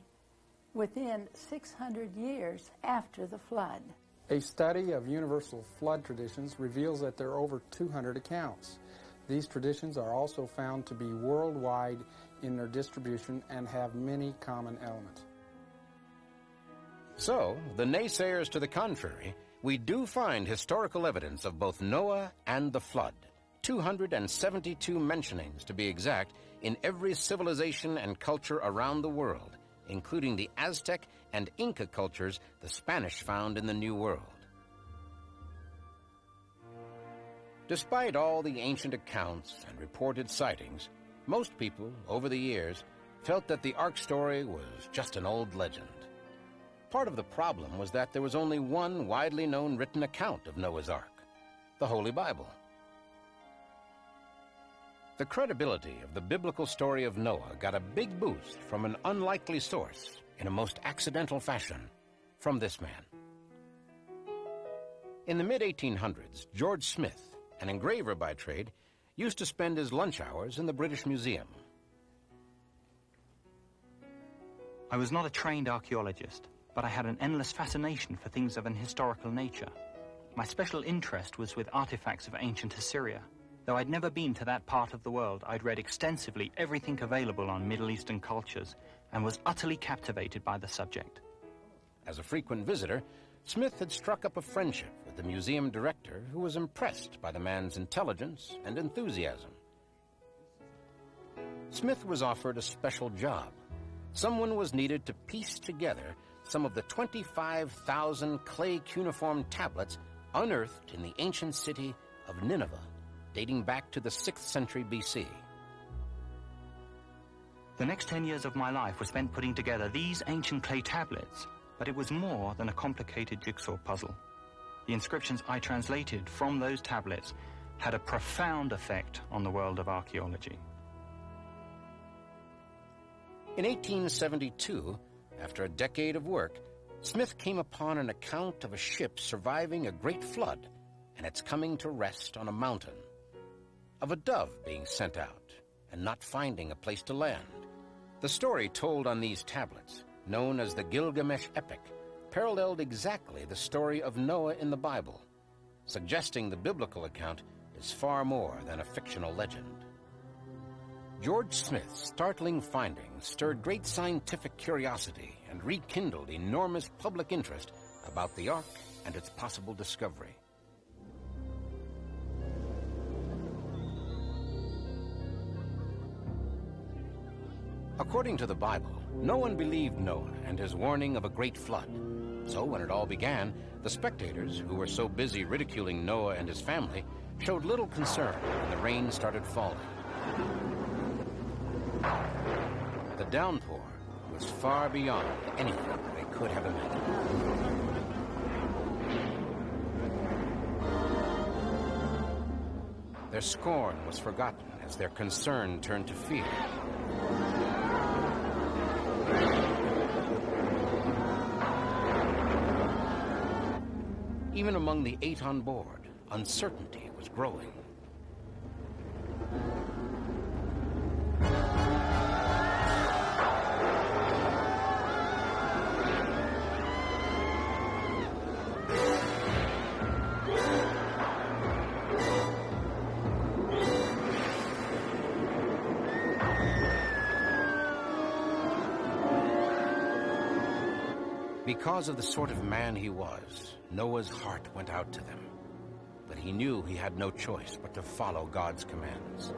within 600 years after the flood. A study of universal flood traditions reveals that there are over 200 accounts. These traditions are also found to be worldwide in their distribution and have many common elements. So, the naysayers to the contrary, we do find historical evidence of both Noah and the flood. 272 mentionings, to be exact, in every civilization and culture around the world, including the Aztec and Inca cultures the Spanish found in the New World. Despite all the ancient accounts and reported sightings, most people, over the years, felt that the Ark story was just an old legend. Part of the problem was that there was only one widely known written account of Noah's Ark, the Holy Bible. The credibility of the biblical story of Noah got a big boost from an unlikely source in a most accidental fashion, from this man. In the mid-1800s, George Smith, an engraver by trade, used to spend his lunch hours in the British Museum. I was not a trained archaeologist, but I had an endless fascination for things of an historical nature. My special interest was with artifacts of ancient Assyria. Though I'd never been to that part of the world, I'd read extensively everything available on Middle Eastern cultures and was utterly captivated by the subject. As a frequent visitor, Smith had struck up a friendship with the museum director, who was impressed by the man's intelligence and enthusiasm. Smith was offered a special job. Someone was needed to piece together some of the 25,000 clay cuneiform tablets unearthed in the ancient city of Nineveh, dating back to the 6th century BC. The next 10 years of my life were spent putting together these ancient clay tablets, but it was more than a complicated jigsaw puzzle. The inscriptions I translated from those tablets had a profound effect on the world of archaeology. In 1872, after a decade of work, Smith came upon an account of a ship surviving a great flood and its coming to rest on a mountain, of a dove being sent out and not finding a place to land. The story told on these tablets, known as the Gilgamesh epic, paralleled exactly the story of Noah in the Bible, suggesting the biblical account is far more than a fictional legend. George Smith's startling findings stirred great scientific curiosity and rekindled enormous public interest about the Ark and its possible discovery. According to the Bible, no one believed Noah and his warning of a great flood. So when it all began, the spectators, who were so busy ridiculing Noah and his family, showed little concern when the rain started falling. The downpour was far beyond anything they could have imagined. Their scorn was forgotten as their concern turned to fear. Even among the 8 on board, uncertainty was growing. Because of the sort of man he was, Noah's heart went out to them. But he knew he had no choice but to follow God's commands.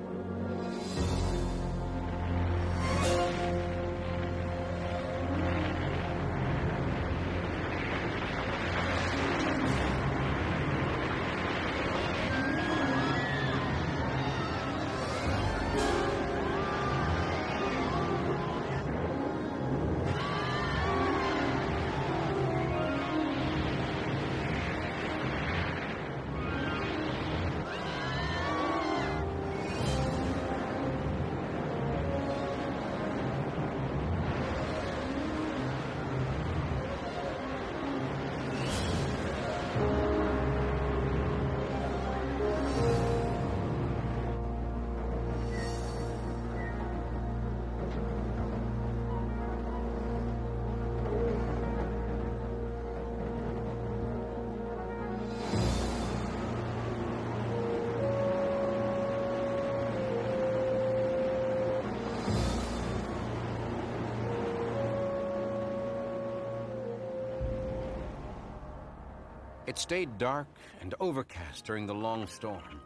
It stayed dark and overcast during the long storm,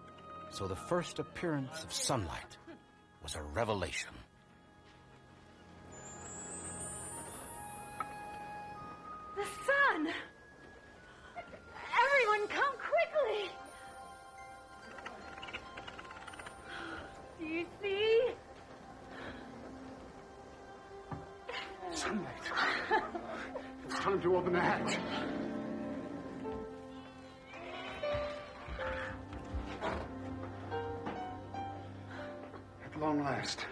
so the first appearance of sunlight was a revelation. The sun! Everyone come quickly! Do you see? Sunlight. It's time to open the hatch. At long last.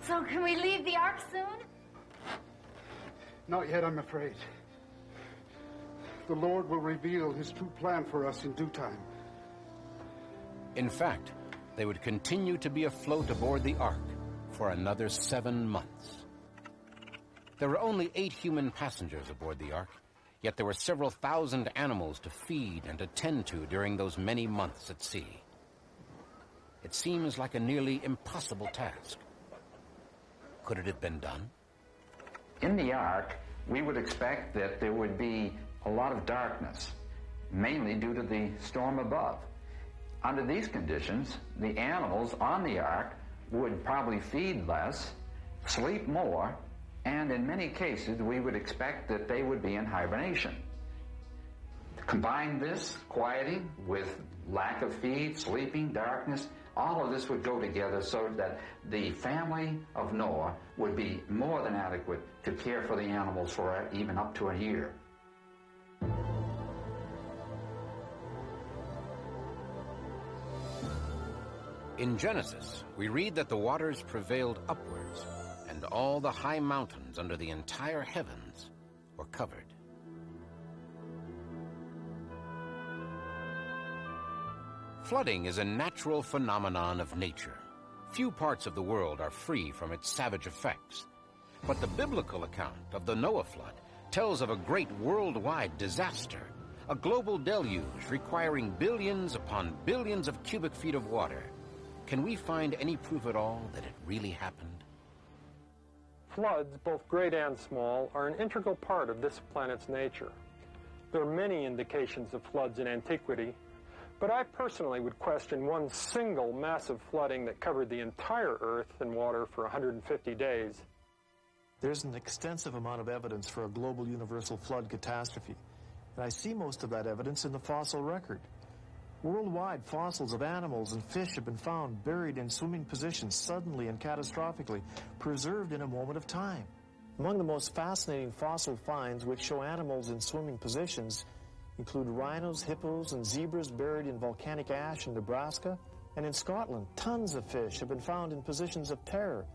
So can we leave the Ark soon? Not yet, I'm afraid. The Lord will reveal his true plan for us in due time. In fact, they would continue to be afloat aboard the Ark for another 7 months. There were only 8 human passengers aboard the Ark, yet there were several thousand animals to feed and attend to during those many months at sea. It seems like a nearly impossible task. Could it have been done? In the Ark, we would expect that there would be a lot of darkness, mainly due to the storm above. Under these conditions, the animals on the Ark would probably feed less, sleep more, and in many cases, we would expect that they would be in hibernation. Combine this quieting with lack of feed, sleeping, darkness, all of this would go together so that the family of Noah would be more than adequate to care for the animals for even up to a year. In Genesis, we read that the waters prevailed upwards, and all the high mountains under the entire heavens were covered. Flooding is a natural phenomenon of nature. Few parts of the world are free from its savage effects. But the biblical account of the Noah flood tells of a great worldwide disaster, a global deluge requiring billions upon billions of cubic feet of water. Can we find any proof at all that it really happened? Floods, both great and small, are an integral part of this planet's nature. There are many indications of floods in antiquity, but I personally would question one single massive flooding that covered the entire Earth in water for 150 days. There's an extensive amount of evidence for a global universal flood catastrophe, and I see most of that evidence in the fossil record. Worldwide, fossils of animals and fish have been found buried in swimming positions suddenly and catastrophically, preserved in a moment of time. Among the most fascinating fossil finds which show animals in swimming positions include rhinos, hippos, and zebras buried in volcanic ash in Nebraska. And in Scotland, tons of fish have been found in positions of terror,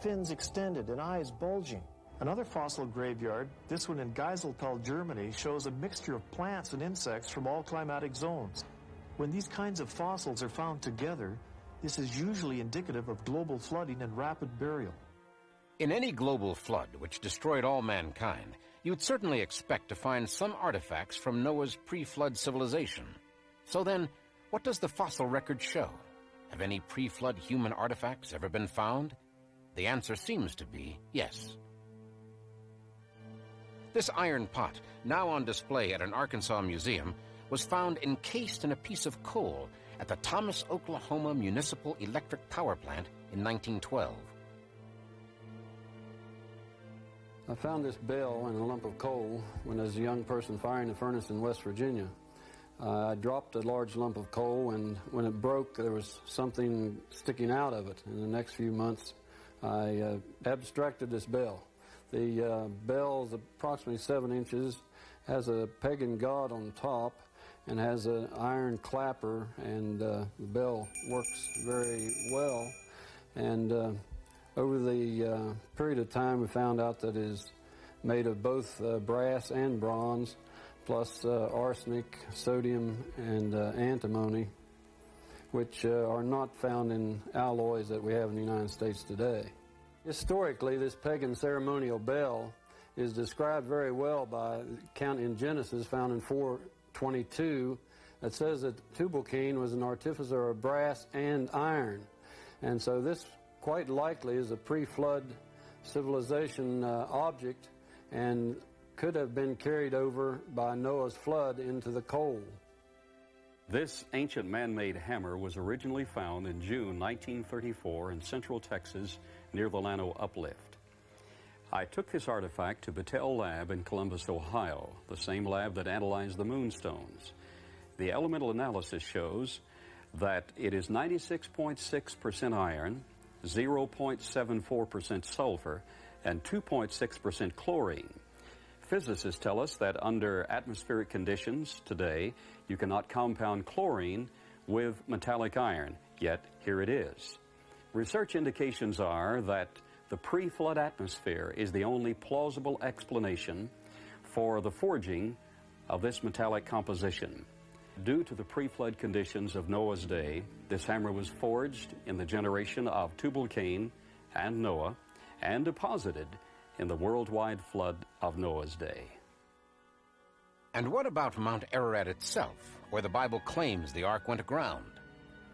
fins extended and eyes bulging. Another fossil graveyard, this one in Geiseltal, Germany, shows a mixture of plants and insects from all climatic zones. When these kinds of fossils are found together, this is usually indicative of global flooding and rapid burial. In any global flood which destroyed all mankind, you'd certainly expect to find some artifacts from Noah's pre-flood civilization. So then, what does the fossil record show? Have any pre-flood human artifacts ever been found? The answer seems to be yes. This iron pot, now on display at an Arkansas museum, was found encased in a piece of coal at the Thomas, Oklahoma Municipal Electric Power Plant in 1912. I found this bell in a lump of coal when I was a young person firing a furnace in West Virginia. I dropped a large lump of coal, and when it broke, there was something sticking out of it. In the next few months, I abstracted this bell. The bell is approximately 7 inches, has a pagan god on top, and has an iron clapper, and the bell works very well. And over the period of time, we found out that it is made of both brass and bronze, plus arsenic, sodium, and antimony. which are not found in alloys that we have in the United States today. Historically, this pagan ceremonial bell is described very well by account in Genesis, found in 4:22, that says that Tubal-Cain was an artificer of brass and iron. And so this quite likely is a pre-flood civilization object and could have been carried over by Noah's flood into the coal. This ancient man-made hammer was originally found in June 1934 in central Texas near the Llano Uplift. I took this artifact to Battelle Lab in Columbus, Ohio, the same lab that analyzed the moonstones. The elemental analysis shows that it is 96.6% iron, 0.74% sulfur, and 2.6% chlorine. Physicists tell us that under atmospheric conditions today, you cannot compound chlorine with metallic iron, yet here it is. Research indications are that the pre-flood atmosphere is the only plausible explanation for the forging of this metallic composition. Due to the pre-flood conditions of Noah's day, this hammer was forged in the generation of Tubal-Cain and Noah and deposited in the worldwide flood of Noah's day. And what about Mount Ararat itself, where the Bible claims the ark went aground?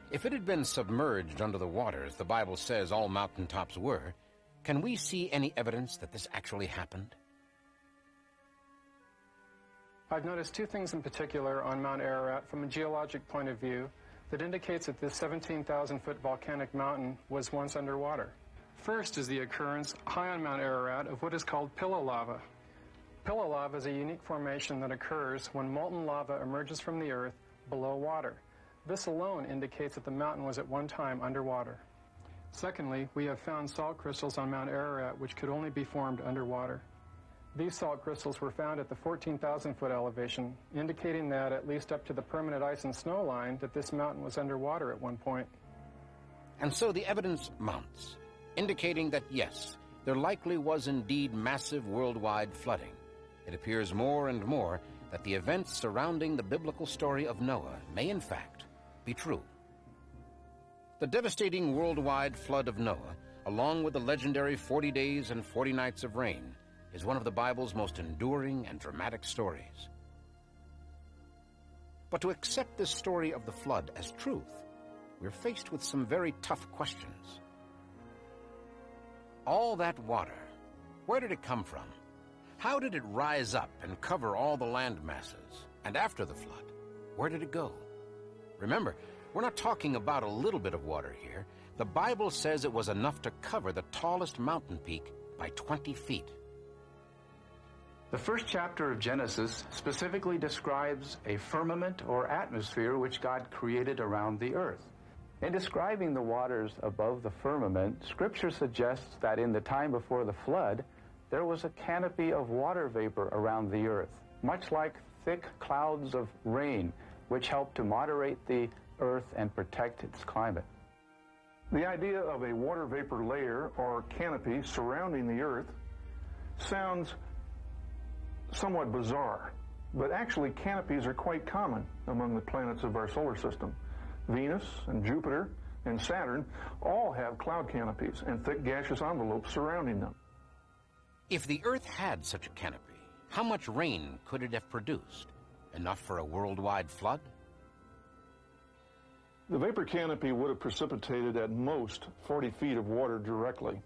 If it had been submerged under the water, as the Bible says all mountaintops were, can we see any evidence that this actually happened? I've noticed two things in particular on Mount Ararat from a geologic point of view that indicates that this 17,000-foot volcanic mountain was once underwater. First is the occurrence high on Mount Ararat of what is called pillow lava. Pillow lava is a unique formation that occurs when molten lava emerges from the earth below water. This alone indicates that the mountain was at one time underwater. Secondly, we have found salt crystals on Mount Ararat which could only be formed underwater. These salt crystals were found at the 14,000-foot elevation, indicating that, at least up to the permanent ice and snow line, that this mountain was underwater at one point. And so the evidence mounts, indicating that yes, there likely was indeed massive worldwide flooding. It appears more and more that the events surrounding the biblical story of Noah may in fact be true. The devastating worldwide flood of Noah, along with the legendary 40 days and 40 nights of rain, is one of the Bible's most enduring and dramatic stories. But to accept this story of the flood as truth, we're faced with some very tough questions. All that water, where did it come from? How did it rise up and cover all the land masses? And after the flood, where did it go? Remember, we're not talking about a little bit of water here. The Bible says it was enough to cover the tallest mountain peak by 20 feet. The first chapter of Genesis specifically describes a firmament or atmosphere which God created around the earth. In describing the waters above the firmament, Scripture suggests that in the time before the flood, there was a canopy of water vapor around the earth, much like thick clouds of rain, which help to moderate the earth and protect its climate. The idea of a water vapor layer or canopy surrounding the earth sounds somewhat bizarre, but actually canopies are quite common among the planets of our solar system. Venus and Jupiter and Saturn all have cloud canopies and thick gaseous envelopes surrounding them. If the earth had such a canopy, how much rain could it have produced? Enough for a worldwide flood? The vapor canopy would have precipitated at most 40 feet of water directly.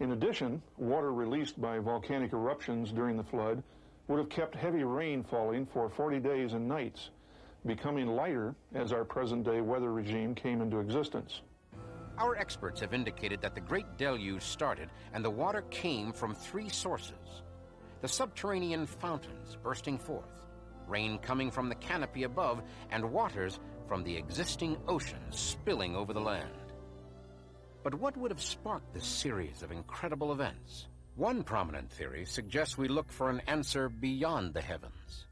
In addition, water released by volcanic eruptions during the flood would have kept heavy rain falling for 40 days and nights, becoming lighter as our present-day weather regime came into existence. Our experts have indicated that the Great Deluge started and the water came from three sources. The subterranean fountains bursting forth, rain coming from the canopy above, and waters from the existing oceans spilling over the land. But what would have sparked this series of incredible events? One prominent theory suggests we look for an answer beyond the heavens.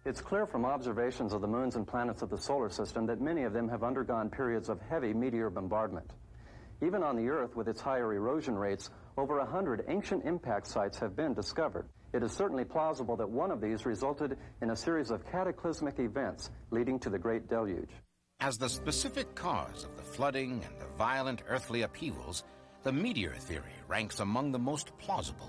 It's clear from observations of the moons and planets of the solar system that many of them have undergone periods of heavy meteor bombardment. Even on the Earth, with its higher erosion rates, over 100 ancient impact sites have been discovered. It is certainly plausible that one of these resulted in a series of cataclysmic events leading to the Great Deluge. As the specific cause of the flooding and the violent earthly upheavals, the meteor theory ranks among the most plausible.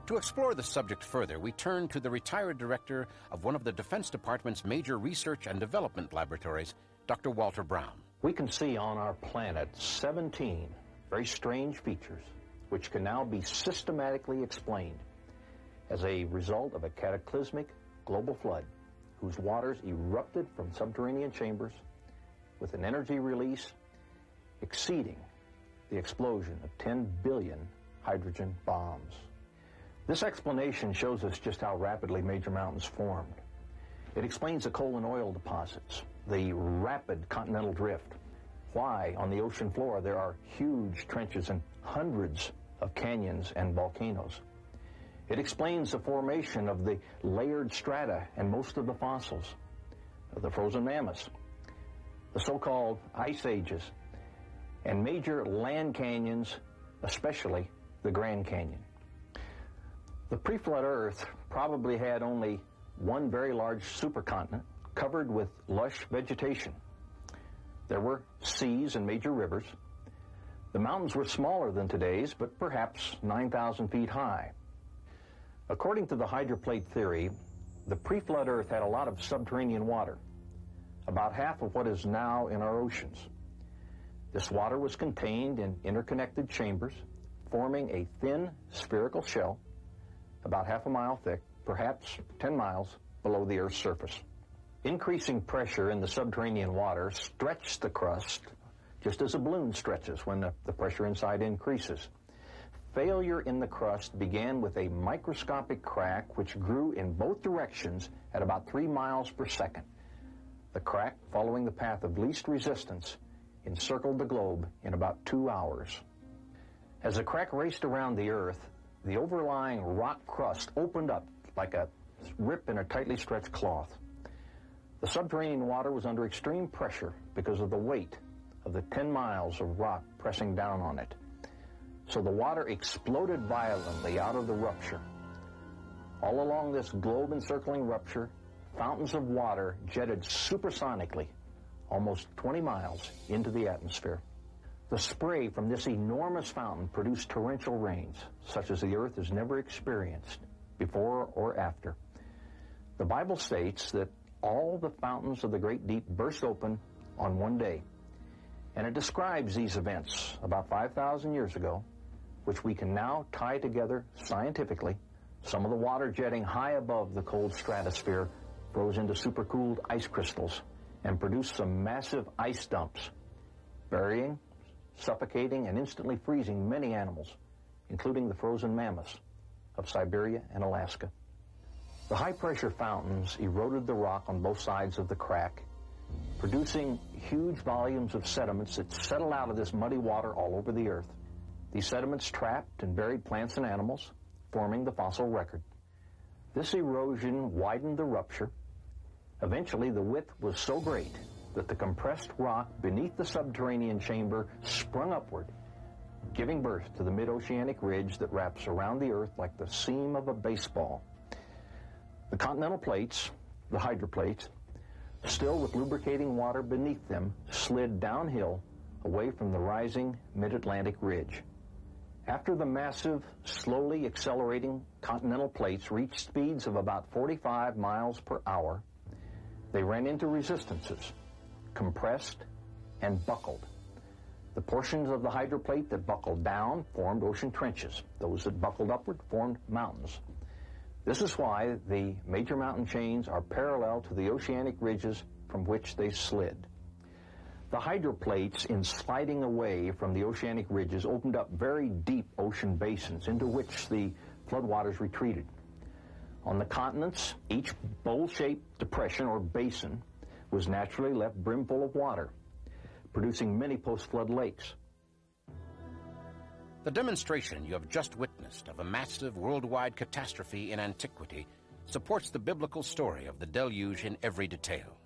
To explore the subject further, we turn to the retired director of one of the Defense Department's major research and development laboratories, Dr. Walter Brown. We can see on our planet 17 very strange features which can now be systematically explained as a result of a cataclysmic global flood whose waters erupted from subterranean chambers with an energy release exceeding the explosion of 10 billion hydrogen bombs. This explanation shows us just how rapidly major mountains formed. It explains the coal and oil deposits, the rapid continental drift, why on the ocean floor there are huge trenches and hundreds of canyons and volcanoes. It explains the formation of the layered strata and most of the fossils, the frozen mammoths, the so-called ice ages, and major land canyons, especially the Grand Canyon. The pre-flood Earth probably had only one very large supercontinent covered with lush vegetation. There were seas and major rivers. The mountains were smaller than today's, but perhaps 9,000 feet high. According to the hydroplate theory, the pre-flood Earth had a lot of subterranean water, about half of what is now in our oceans. This water was contained in interconnected chambers, forming a thin spherical shell about half a mile thick, perhaps 10 miles below the Earth's surface. Increasing pressure in the subterranean water stretched the crust just as a balloon stretches when the pressure inside increases. Failure in the crust began with a microscopic crack which grew in both directions at about 3 miles per second. The crack, following the path of least resistance, encircled the globe in about 2 hours. As the crack raced around the Earth, the overlying rock crust opened up like a rip in a tightly stretched cloth. The subterranean water was under extreme pressure because of the weight of the 10 miles of rock pressing down on it. So the water exploded violently out of the rupture. All along this globe-encircling rupture, fountains of water jetted supersonically almost 20 miles into the atmosphere. The spray from this enormous fountain produced torrential rains, such as the Earth has never experienced before or after. The Bible states that all the fountains of the great deep burst open on one day, and it describes these events about 5,000 years ago, which we can now tie together scientifically. Some of the water jetting high above the cold stratosphere froze into supercooled ice crystals and produced some massive ice dumps, burying, suffocating, and instantly freezing many animals, including the frozen mammoths of Siberia and Alaska. The high-pressure fountains eroded the rock on both sides of the crack, producing huge volumes of sediments that settled out of this muddy water all over the Earth. These sediments trapped and buried plants and animals, forming the fossil record. This erosion widened the rupture. Eventually, the width was so great that the compressed rock beneath the subterranean chamber sprung upward, giving birth to the mid-oceanic ridge that wraps around the Earth like the seam of a baseball. The continental plates, the hydroplates, still with lubricating water beneath them, slid downhill away from the rising mid-Atlantic ridge. After the massive, slowly accelerating continental plates reached speeds of about 45 miles per hour, they ran into resistances, compressed, and buckled. The portions of the hydroplate that buckled down formed ocean trenches. Those that buckled upward formed mountains. This is why the major mountain chains are parallel to the oceanic ridges from which they slid. The hydroplates, in sliding away from the oceanic ridges, opened up very deep ocean basins into which the floodwaters retreated. On the continents, each bowl-shaped depression or basin was naturally left brimful of water, producing many post-flood lakes. The demonstration you have just witnessed of a massive worldwide catastrophe in antiquity supports the biblical story of the deluge in every detail.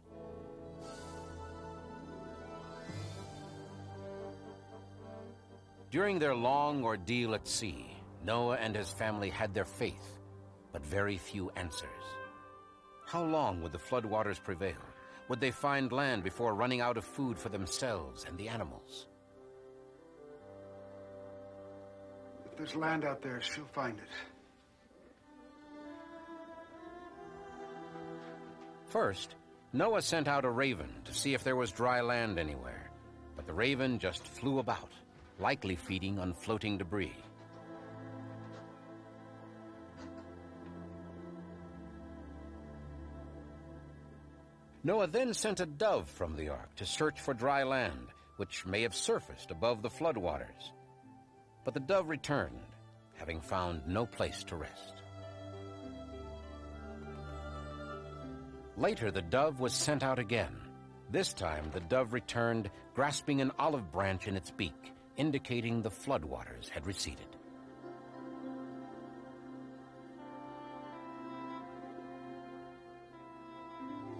During their long ordeal at sea, Noah and his family had their faith, but very few answers. How long would the floodwaters prevail? Would they find land before running out of food for themselves and the animals? If there's land out there, she'll find it. First, Noah sent out a raven to see if there was dry land anywhere, but the raven just flew about, likely feeding on floating debris. Noah then sent a dove from the ark to search for dry land, which may have surfaced above the floodwaters. But the dove returned, having found no place to rest. Later, the dove was sent out again. This time, the dove returned, grasping an olive branch in its beak, indicating the floodwaters had receded.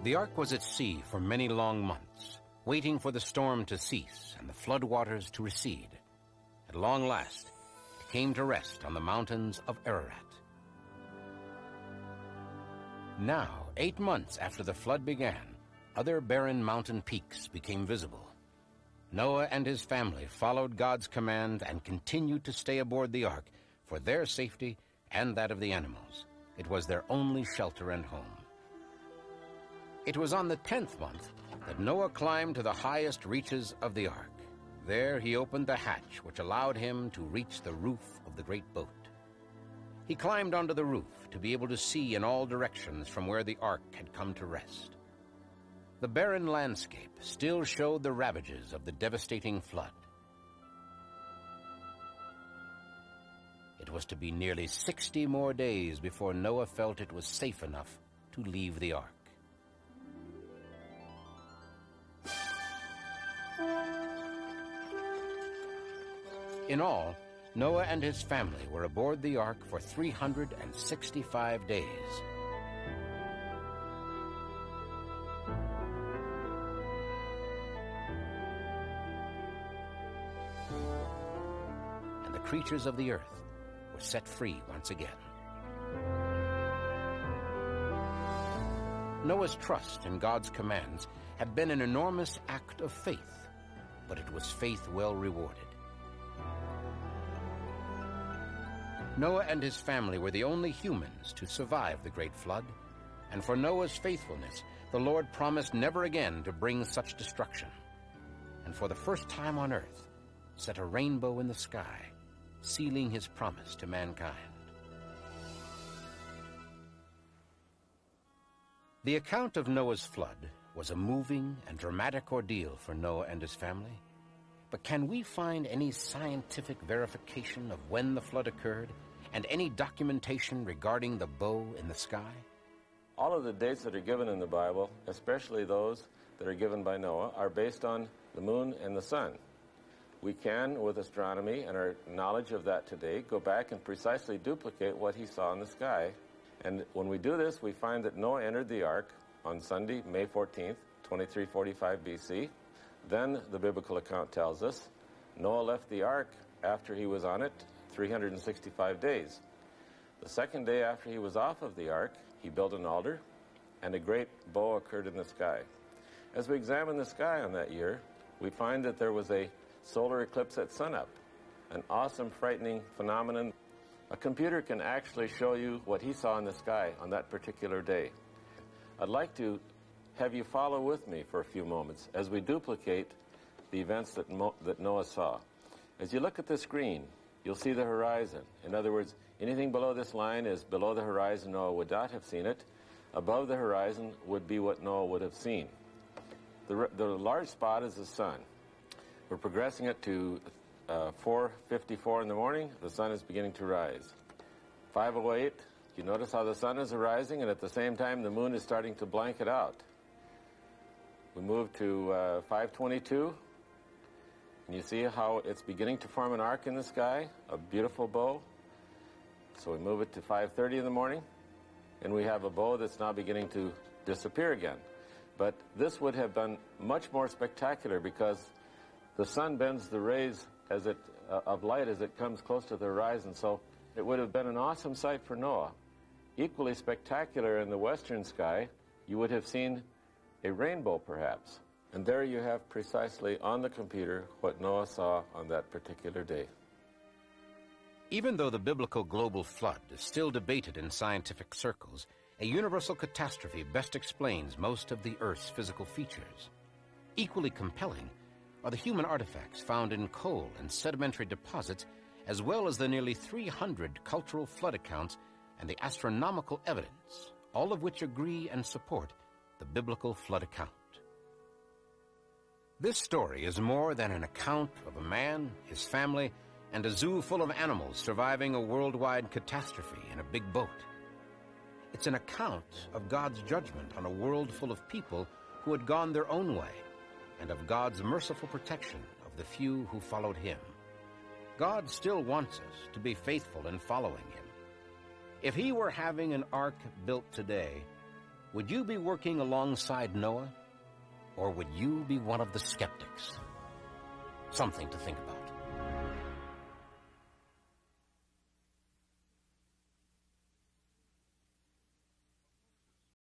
The ark was at sea for many long months, waiting for the storm to cease and the floodwaters to recede. At long last, it came to rest on the mountains of Ararat. Now, 8 months after the flood began, other barren mountain peaks became visible. Noah and his family followed God's command and continued to stay aboard the ark for their safety and that of the animals. It was their only shelter and home. It was on the 10th month that Noah climbed to the highest reaches of the ark. There he opened the hatch, which allowed him to reach the roof of the great boat. He climbed onto the roof to be able to see in all directions from where the ark had come to rest. The barren landscape still showed the ravages of the devastating flood. It was to be nearly 60 more days before Noah felt it was safe enough to leave the ark. In all, Noah and his family were aboard the ark for 365 days. And the creatures of the earth were set free once again. Noah's trust in God's commands had been an enormous act of faith, but it was faith well rewarded. Noah and his family were the only humans to survive the great flood, and for Noah's faithfulness, the Lord promised never again to bring such destruction, and for the first time on earth, set a rainbow in the sky, sealing his promise to mankind. The account of Noah's flood was a moving and dramatic ordeal for Noah and his family, but can we find any scientific verification of when the flood occurred, and any documentation regarding the bow in the sky? All of the dates that are given in the Bible, especially those that are given by Noah, are based on the moon and the sun. We can, with astronomy and our knowledge of that today, go back and precisely duplicate what he saw in the sky. And when we do this, we find that Noah entered the ark on Sunday, May 14th, 2345 BC. Then, the biblical account tells us, Noah left the ark after he was on it 365 days. The second day after he was off of the ark, he built an altar, and a great bow occurred in the sky. As we examine the sky on that year, we find that there was a solar eclipse at sunup, an awesome, frightening phenomenon. A computer can actually show you what he saw in the sky on that particular day. I'd like to have you follow with me for a few moments as we duplicate the events that Noah saw. As you look at the screen, you'll see the horizon. In other words, anything below this line is below the horizon. Noah would not have seen it. Above the horizon would be what Noah would have seen. The large spot is the sun. We're progressing it to 4:54 in the morning. The sun is beginning to rise. 5:08, you notice how the sun is arising, and at the same time the moon is starting to blanket out. We move to 5:22, and you see how it's beginning to form an arc in the sky, a beautiful bow. So we move it to 5:30 in the morning, and we have a bow that's now beginning to disappear again. But this would have been much more spectacular because the sun bends the rays of light as it comes close to the horizon. So it would have been an awesome sight for Noah. Equally spectacular in the western sky, you would have seen A rainbow, perhaps. And there you have precisely on the computer what Noah saw on that particular day. Even though the biblical global flood is still debated in scientific circles, a universal catastrophe best explains most of the Earth's physical features. Equally compelling are the human artifacts found in coal and sedimentary deposits, as well as the nearly 300 cultural flood accounts and the astronomical evidence, all of which agree and support the biblical flood account. This story is more than an account of a man, his family, and a zoo full of animals surviving a worldwide catastrophe in a big boat. It's an account of God's judgment on a world full of people who had gone their own way, and of God's merciful protection of the few who followed him. God still wants us to be faithful in following him. If he were having an ark built today, would you be working alongside Noah, or would you be one of the skeptics? Something to think about.